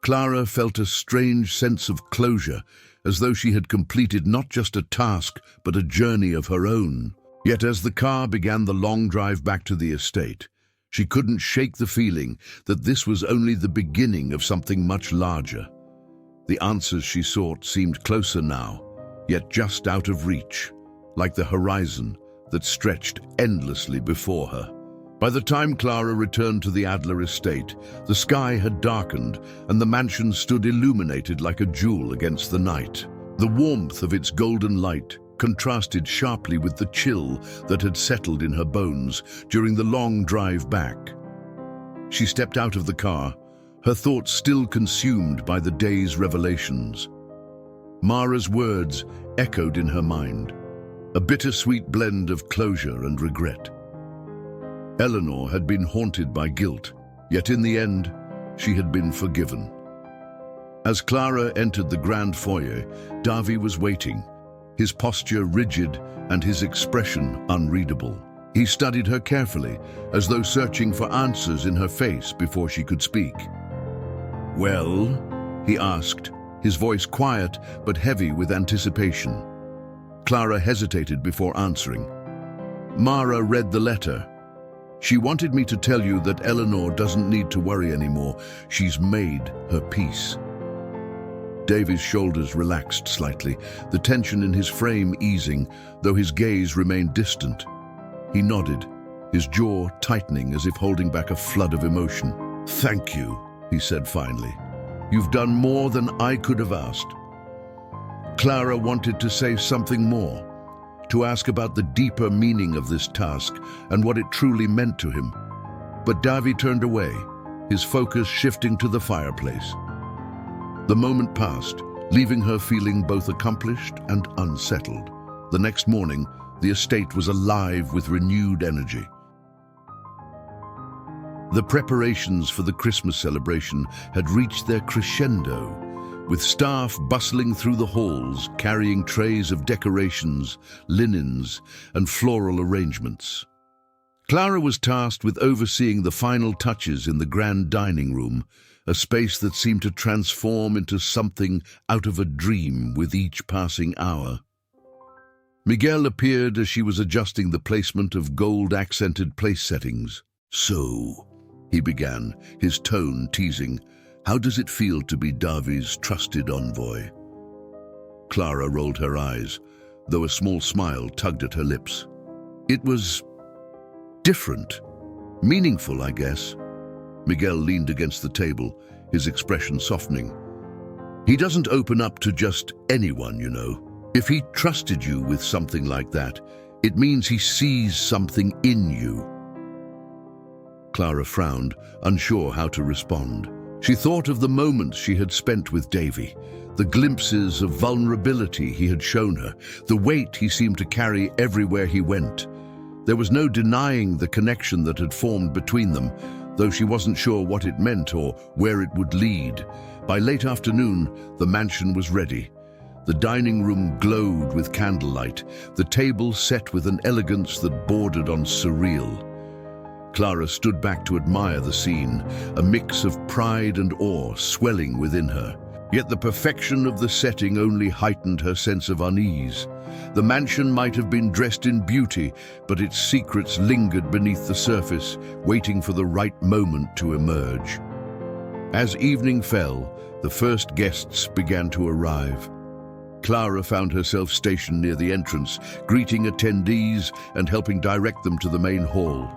Clara felt a strange sense of closure, as though she had completed not just a task, but a journey of her own. Yet as the car began the long drive back to the estate, she couldn't shake the feeling that this was only the beginning of something much larger. The answers she sought seemed closer now, yet just out of reach, like the horizon that stretched endlessly before her. By the time Clara returned to the Adler estate, the sky had darkened and the mansion stood illuminated like a jewel against the night. The warmth of its golden light contrasted sharply with the chill that had settled in her bones during the long drive back. She stepped out of the car, her thoughts still consumed by the day's revelations. Mara's words echoed in her mind. a bittersweet blend of closure and regret. Eleanor had been haunted by guilt, yet in the end, she had been forgiven. As Clara entered the grand foyer, Davi was waiting, his posture rigid and his expression unreadable. He studied her carefully, as though searching for answers in her face before she could speak. "Well?" he asked, his voice quiet but heavy with anticipation. Clara hesitated before answering. "Mara read the letter. She wanted me to tell you that Eleanor doesn't need to worry anymore. She's made her peace." Davi's shoulders relaxed slightly, the tension in his frame easing, though his gaze remained distant. He nodded, his jaw tightening as if holding back a flood of emotion. "Thank you," he said finally. "You've done more than I could have asked." Clara wanted to say something more, to ask about the deeper meaning of this task and what it truly meant to him. But Davi turned away, his focus shifting to the fireplace. The moment passed, leaving her feeling both accomplished and unsettled. The next morning, the estate was alive with renewed energy. The preparations for the Christmas celebration had reached their crescendo, with staff bustling through the halls, carrying trays of decorations, linens, and floral arrangements. Clara was tasked with overseeing the final touches in the grand dining room, a space that seemed to transform into something out of a dream with each passing hour. Miguel appeared as she was adjusting the placement of gold-accented place settings. "So," he began, his tone teasing, "how does it feel to be Davi's trusted envoy?" Clara rolled her eyes, though a small smile tugged at her lips. "It was different. Meaningful, I guess." Miguel leaned against the table, his expression softening. "He doesn't open up to just anyone, you know. If he trusted you with something like that, it means he sees something in you." Clara frowned, unsure how to respond. She thought of the moments she had spent with Davi, the glimpses of vulnerability he had shown her, the weight he seemed to carry everywhere he went. There was no denying the connection that had formed between them, though she wasn't sure what it meant or where it would lead. By late afternoon, the mansion was ready. The dining room glowed with candlelight, the table set with an elegance that bordered on surreal. Clara stood back to admire the scene, a mix of pride and awe swelling within her. Yet the perfection of the setting only heightened her sense of unease. The mansion might have been dressed in beauty, but its secrets lingered beneath the surface, waiting for the right moment to emerge. As evening fell, the first guests began to arrive. Clara found herself stationed near the entrance, greeting attendees and helping direct them to the main hall.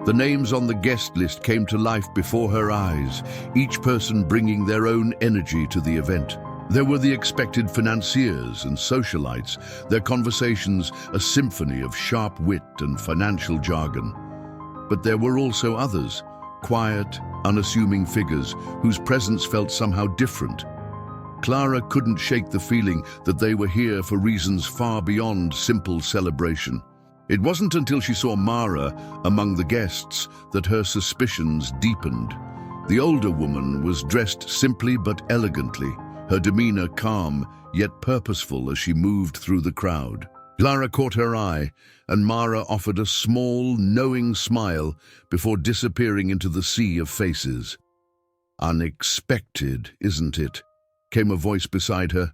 The names on the guest list came to life before her eyes, each person bringing their own energy to the event. There were the expected financiers and socialites, their conversations a symphony of sharp wit and financial jargon. But there were also others, quiet, unassuming figures whose presence felt somehow different. Clara couldn't shake the feeling that they were here for reasons far beyond simple celebration. It wasn't until she saw Mara among the guests that her suspicions deepened. The older woman was dressed simply but elegantly, her demeanor calm yet purposeful as she moved through the crowd. Clara caught her eye, and Mara offered a small, knowing smile before disappearing into the sea of faces. "Unexpected, isn't it?" came a voice beside her.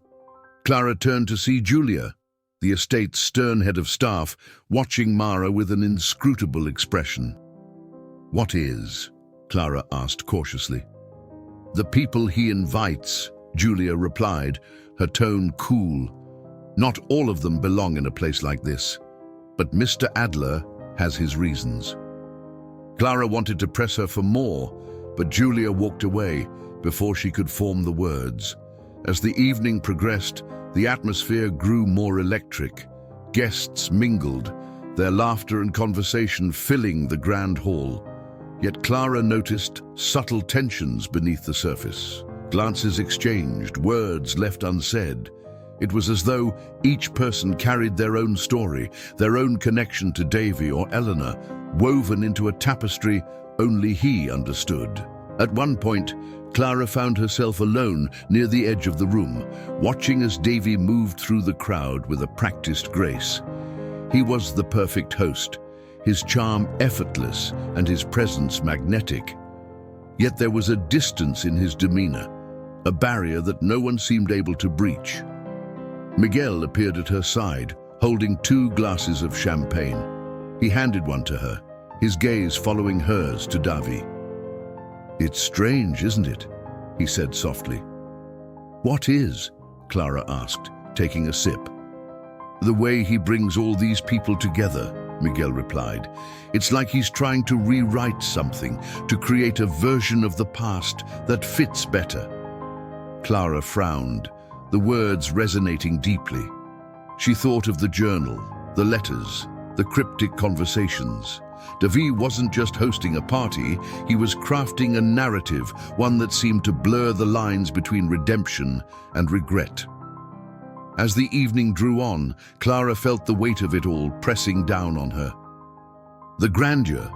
Clara turned to see Julia, the estate's stern head of staff, watching Mara with an inscrutable expression. "What is?" Clara asked cautiously. "The people he invites," Julia replied, her tone cool. "Not all of them belong in a place like this, but Mr. Adler has his reasons." Clara wanted to press her for more, but Julia walked away before she could form the words. As the evening progressed, the atmosphere grew more electric. Guests mingled, their laughter and conversation filling the grand hall. Yet Clara noticed subtle tensions beneath the surface. Glances exchanged, words left unsaid. It was as though each person carried their own story, their own connection to Davi or Eleanor, woven into a tapestry only he understood. At one point, Clara found herself alone near the edge of the room, watching as Davi moved through the crowd with a practiced grace. He was the perfect host, his charm effortless and his presence magnetic. Yet there was a distance in his demeanor, a barrier that no one seemed able to breach. Miguel appeared at her side, holding 2 glasses of champagne. He handed one to her, his gaze following hers to Davi. "It's strange, isn't it?" he said softly. "What is?" Clara asked, taking a sip. "The way he brings all these people together," Miguel replied. "It's like he's trying to rewrite something, to create a version of the past that fits better." Clara frowned, the words resonating deeply. She thought of the journal, the letters, the cryptic conversations. Davi wasn't just hosting a party, he was crafting a narrative, one that seemed to blur the lines between redemption and regret. As the evening drew on, Clara felt the weight of it all pressing down on her. The grandeur,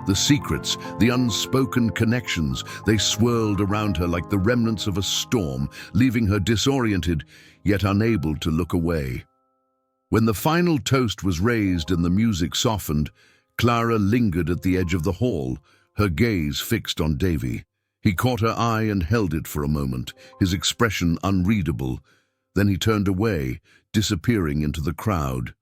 the secrets, the unspoken connections, they swirled around her like the remnants of a storm, leaving her disoriented, yet unable to look away. When the final toast was raised and the music softened, Clara lingered at the edge of the hall, her gaze fixed on Davi. He caught her eye and held it for a moment, his expression unreadable. Then he turned away, disappearing into the crowd.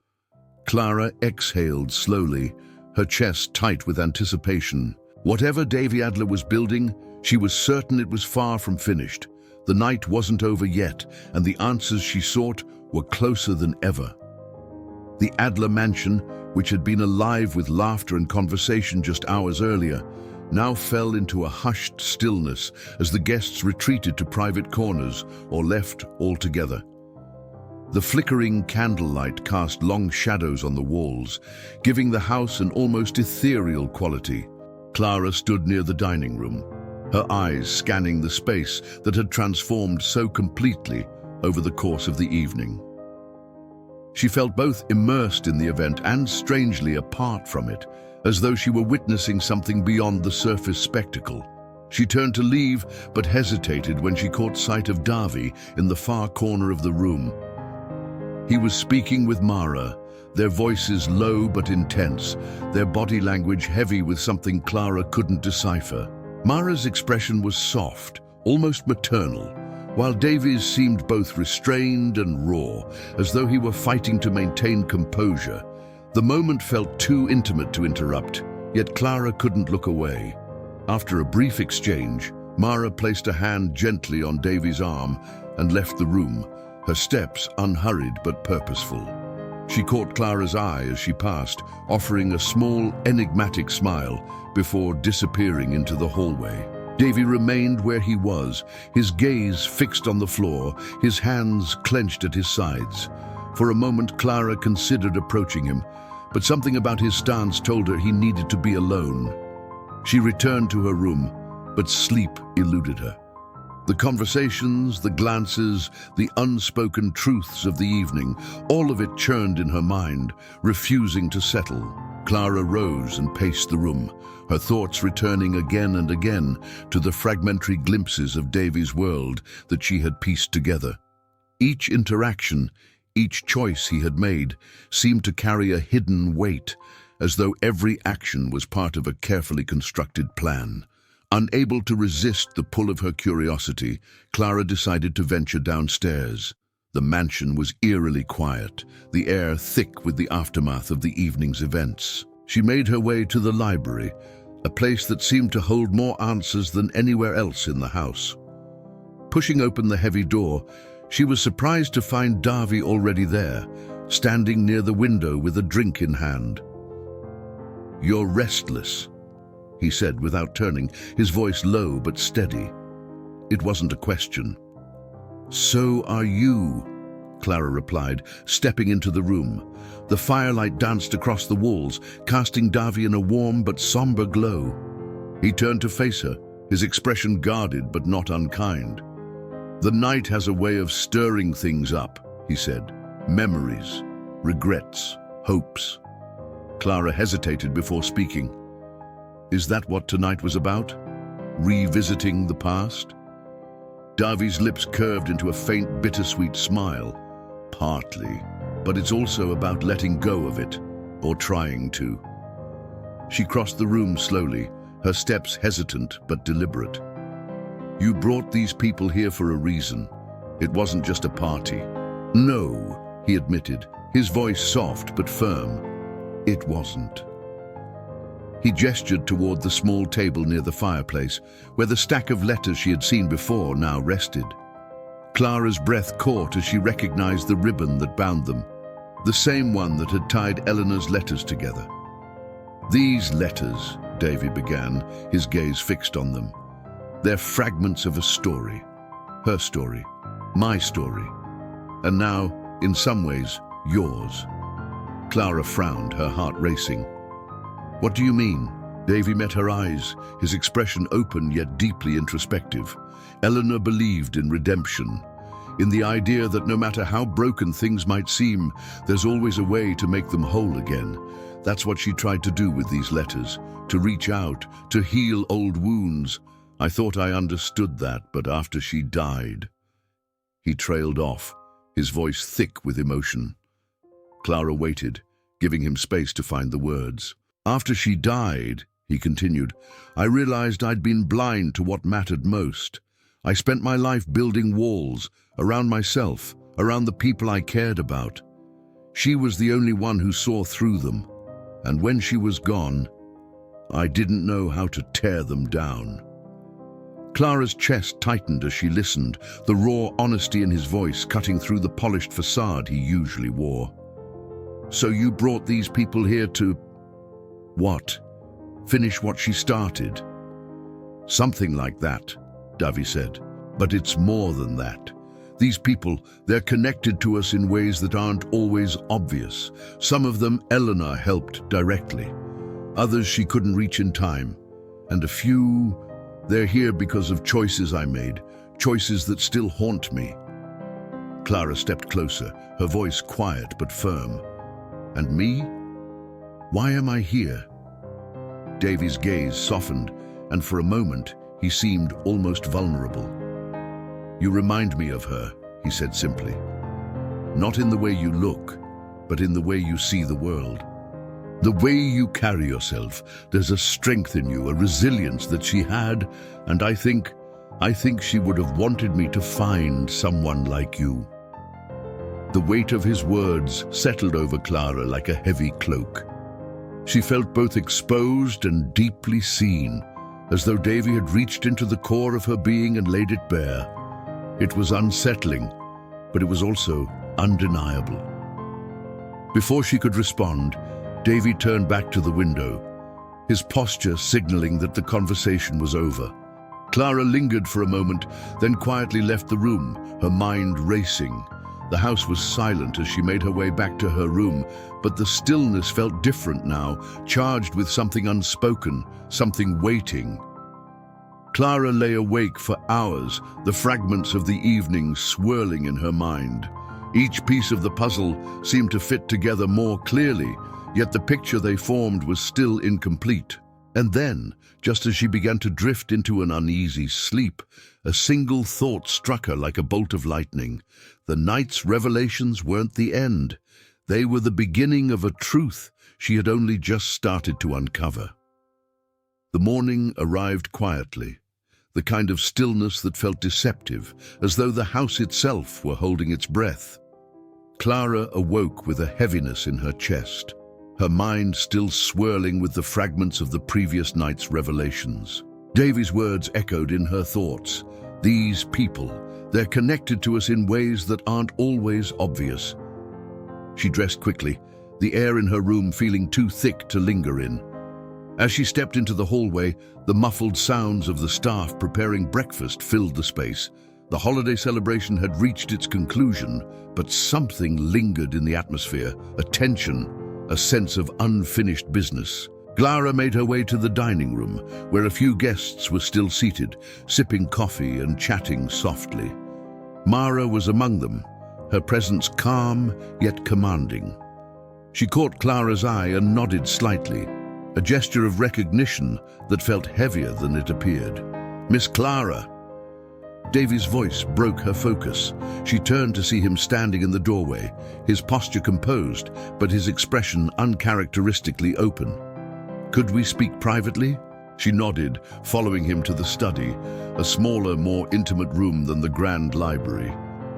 Clara exhaled slowly, her chest tight with anticipation. Whatever Davi Adler was building, she was certain it was far from finished. The night wasn't over yet, and the answers she sought were closer than ever. The Adler mansion, which had been alive with laughter and conversation just hours earlier, now fell into a hushed stillness as the guests retreated to private corners or left altogether. The flickering candlelight cast long shadows on the walls, giving the house an almost ethereal quality. Clara stood near the dining room, her eyes scanning the space that had transformed so completely over the course of the evening. She felt both immersed in the event and strangely apart from it, as though she were witnessing something beyond the surface spectacle. She turned to leave, but hesitated when she caught sight of Davi in the far corner of the room. He was speaking with Mara, their voices low but intense, their body language heavy with something Clara couldn't decipher. Mara's expression was soft, almost maternal, while Davi's seemed both restrained and raw, as though he were fighting to maintain composure. The moment felt too intimate to interrupt, yet Clara couldn't look away. After a brief exchange, Mara placed a hand gently on Davi's arm and left the room, her steps unhurried but purposeful. She caught Clara's eye as she passed, offering a small, enigmatic smile before disappearing into the hallway. Davi remained where he was, his gaze fixed on the floor, his hands clenched at his sides. For a moment, Clara considered approaching him, but something about his stance told her he needed to be alone. She returned to her room, but sleep eluded her. The conversations, the glances, the unspoken truths of the evening, all of it churned in her mind, refusing to settle. Clara rose and paced the room, her thoughts returning again and again to the fragmentary glimpses of Davi's world that she had pieced together. Each interaction, each choice he had made, seemed to carry a hidden weight, as though every action was part of a carefully constructed plan. Unable to resist the pull of her curiosity, Clara decided to venture downstairs. The mansion was eerily quiet, the air thick with the aftermath of the evening's events. She made her way to the library, a place that seemed to hold more answers than anywhere else in the house. Pushing open the heavy door, she was surprised to find Davi already there, standing near the window with a drink in hand. "You're restless," he said without turning, his voice low but steady. It wasn't a question. "So are you," Clara replied, stepping into the room. The firelight danced across the walls, casting Davi in a warm but somber glow. He turned to face her, his expression guarded but not unkind. "The night has a way of stirring things up," he said. Memories, regrets, hopes. Clara hesitated before speaking. Is that what tonight was about? Revisiting the past? Davi's lips curved into a faint, bittersweet smile. Partly, but it's also about letting go of it, or trying to. She crossed the room slowly, her steps hesitant but deliberate. You brought these people here for a reason. It wasn't just a party. No, he admitted, his voice soft but firm. It wasn't. He gestured toward the small table near the fireplace, where the stack of letters she had seen before now rested. Clara's breath caught as she recognized the ribbon that bound them, the same one that had tied Eleanor's letters together. These letters, Davi began, his gaze fixed on them. They're fragments of a story. Her story, my story, and now, in some ways, yours. Clara frowned, her heart racing. What do you mean? Davi met her eyes, his expression open yet deeply introspective. Eleanor believed in redemption, in the idea that no matter how broken things might seem, there's always a way to make them whole again. That's what she tried to do with these letters, to reach out, to heal old wounds. I thought I understood that, but after she died... He trailed off, his voice thick with emotion. Clara waited, giving him space to find the words. After she died, he continued, I realized I'd been blind to what mattered most. I spent my life building walls, around myself, around the people I cared about. She was the only one who saw through them, and when she was gone, I didn't know how to tear them down. Clara's chest tightened as she listened, the raw honesty in his voice cutting through the polished facade he usually wore. So you brought these people here to... What? Finish what she started? Something like that, Davi said. But it's more than that. These people, they're connected to us in ways that aren't always obvious. Some of them Eleanor helped directly. Others she couldn't reach in time. And a few, they're here because of choices I made, choices that still haunt me. Clara stepped closer, her voice quiet but firm. And me? Why am I here? Davi's gaze softened, and for a moment, he seemed almost vulnerable. You remind me of her, he said simply. Not in the way you look, but in the way you see the world. The way you carry yourself, there's a strength in you, a resilience that she had, and I think she would have wanted me to find someone like you. The weight of his words settled over Clara like a heavy cloak. She felt both exposed and deeply seen, as though Davi had reached into the core of her being and laid it bare. It was unsettling, but it was also undeniable. Before she could respond, Davi turned back to the window, his posture signaling that the conversation was over. Clara lingered for a moment, then quietly left the room, her mind racing. The house was silent as she made her way back to her room, but the stillness felt different now, charged with something unspoken, something waiting. Clara lay awake for hours, the fragments of the evening swirling in her mind. Each piece of the puzzle seemed to fit together more clearly, yet the picture they formed was still incomplete. And then, just as she began to drift into an uneasy sleep, a single thought struck her like a bolt of lightning. The night's revelations weren't the end. They were the beginning of a truth she had only just started to uncover. The morning arrived quietly, the kind of stillness that felt deceptive, as though the house itself were holding its breath. Clara awoke with a heaviness in her chest, her mind still swirling with the fragments of the previous night's revelations. Davi's words echoed in her thoughts. These people, they're connected to us in ways that aren't always obvious. She dressed quickly, the air in her room feeling too thick to linger in. As she stepped into the hallway, the muffled sounds of the staff preparing breakfast filled the space. The holiday celebration had reached its conclusion, but something lingered in the atmosphere, a tension, a sense of unfinished business. Clara made her way to the dining room, where a few guests were still seated, sipping coffee and chatting softly. Mara was among them, her presence calm yet commanding. She caught Clara's eye and nodded slightly, a gesture of recognition that felt heavier than it appeared. "Miss Clara." Davi's voice broke her focus. She turned to see him standing in the doorway, his posture composed, but his expression uncharacteristically open. "Could we speak privately?" She nodded, following him to the study, a smaller, more intimate room than the grand library.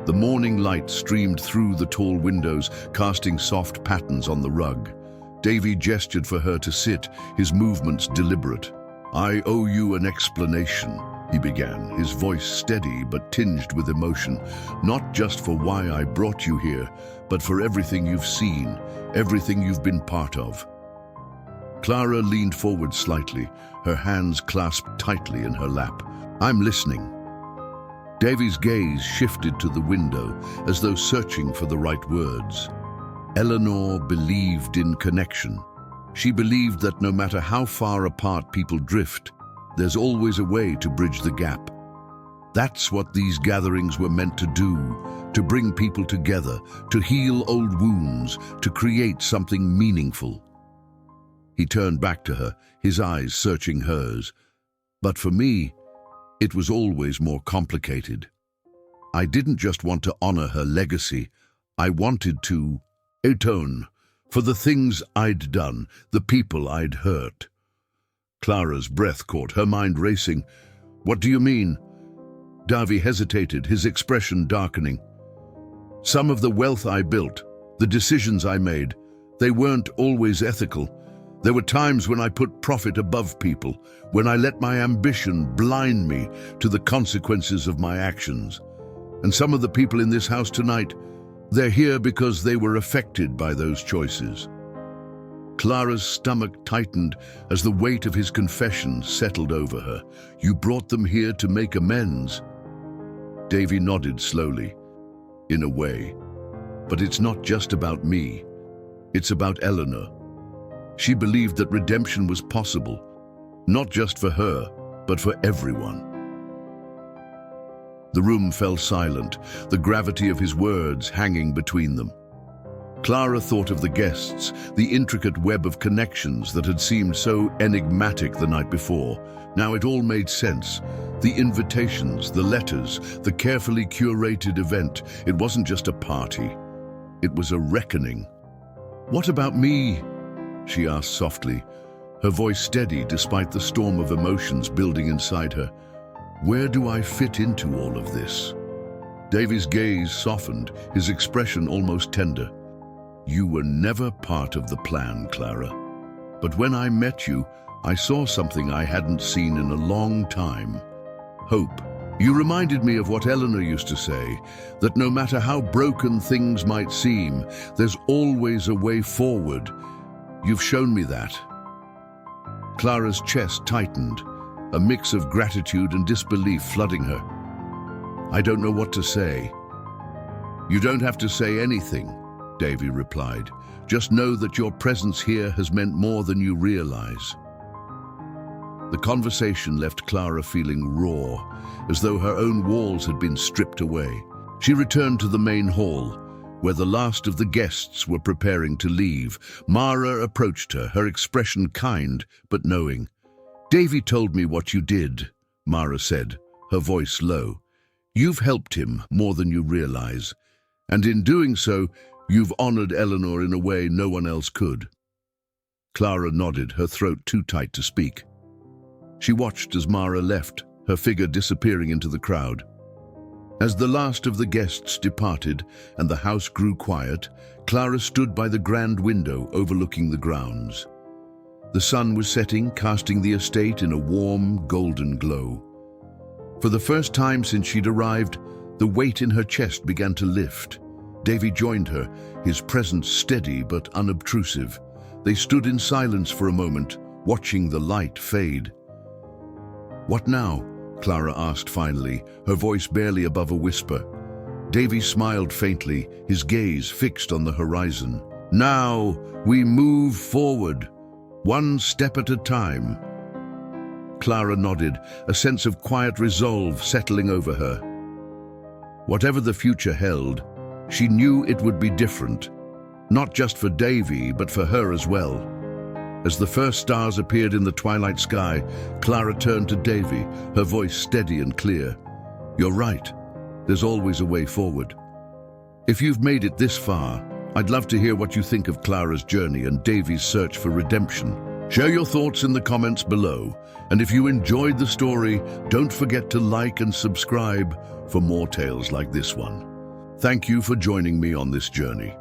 The morning light streamed through the tall windows, casting soft patterns on the rug. Davi gestured for her to sit, his movements deliberate. "I owe you an explanation," he began, his voice steady but tinged with emotion. "Not just for why I brought you here, but for everything you've seen, everything you've been part of." Clara leaned forward slightly, her hands clasped tightly in her lap. "I'm listening." Davi's gaze shifted to the window, as though searching for the right words. Eleanor believed in connection. She believed that no matter how far apart people drift, there's always a way to bridge the gap. That's what these gatherings were meant to do, to bring people together, to heal old wounds, to create something meaningful. He turned back to her, his eyes searching hers. "But for me, it was always more complicated. I didn't just want to honor her legacy, I wanted to atone for the things I'd done, the people I'd hurt." Clara's breath caught, her mind racing. "What do you mean?" Davi hesitated, his expression darkening. "Some of the wealth I built, the decisions I made, they weren't always ethical. There were times when I put profit above people, when I let my ambition blind me to the consequences of my actions. And some of the people in this house tonight, they're here because they were affected by those choices." Clara's stomach tightened as the weight of his confession settled over her. "You brought them here to make amends?" Davi nodded slowly. "In a way. But it's not just about me. It's about Eleanor. She believed that redemption was possible, not just for her, but for everyone." The room fell silent, the gravity of his words hanging between them. Clara thought of the guests, the intricate web of connections that had seemed so enigmatic the night before. Now it all made sense. The invitations, the letters, the carefully curated event. It wasn't just a party. It was a reckoning. "What about me?" she asked softly, her voice steady despite the storm of emotions building inside her. "Where do I fit into all of this?" Davi's gaze softened, his expression almost tender. "You were never part of the plan, Clara. But when I met you, I saw something I hadn't seen in a long time. Hope. You reminded me of what Eleanor used to say, that no matter how broken things might seem, there's always a way forward. You've shown me that." Clara's chest tightened, a mix of gratitude and disbelief flooding her. "I don't know what to say." "You don't have to say anything," Davi replied. "Just know that your presence here has meant more than you realize." The conversation left Clara feeling raw, as though her own walls had been stripped away. She returned to the main hall, where the last of the guests were preparing to leave. Mara approached her, her expression kind but knowing. "Davi told me what you did," Mara said, her voice low. "You've helped him more than you realize, and in doing so, you've honored Eleanor in a way no one else could." Clara nodded, her throat too tight to speak. She watched as Mara left, her figure disappearing into the crowd. As the last of the guests departed and the house grew quiet, Clara stood by the grand window overlooking the grounds. The sun was setting, casting the estate in a warm, golden glow. For the first time since she'd arrived, the weight in her chest began to lift. Davi joined her, his presence steady but unobtrusive. They stood in silence for a moment, watching the light fade. "What now?" Clara asked finally, her voice barely above a whisper. Davi smiled faintly, his gaze fixed on the horizon. "Now we move forward, one step at a time." Clara nodded, a sense of quiet resolve settling over her. Whatever the future held, She knew it would be different, not just for Davi, but for her as well. As the first stars appeared in the twilight sky, Clara turned to Davi, her voice steady and clear. "You're right. There's always a way forward." If you've made it this far, I'd love to hear what you think of Clara's journey and Davi's search for redemption. Share your thoughts in the comments below, and if you enjoyed the story, don't forget to like and subscribe for more tales like this one. Thank you for joining me on this journey.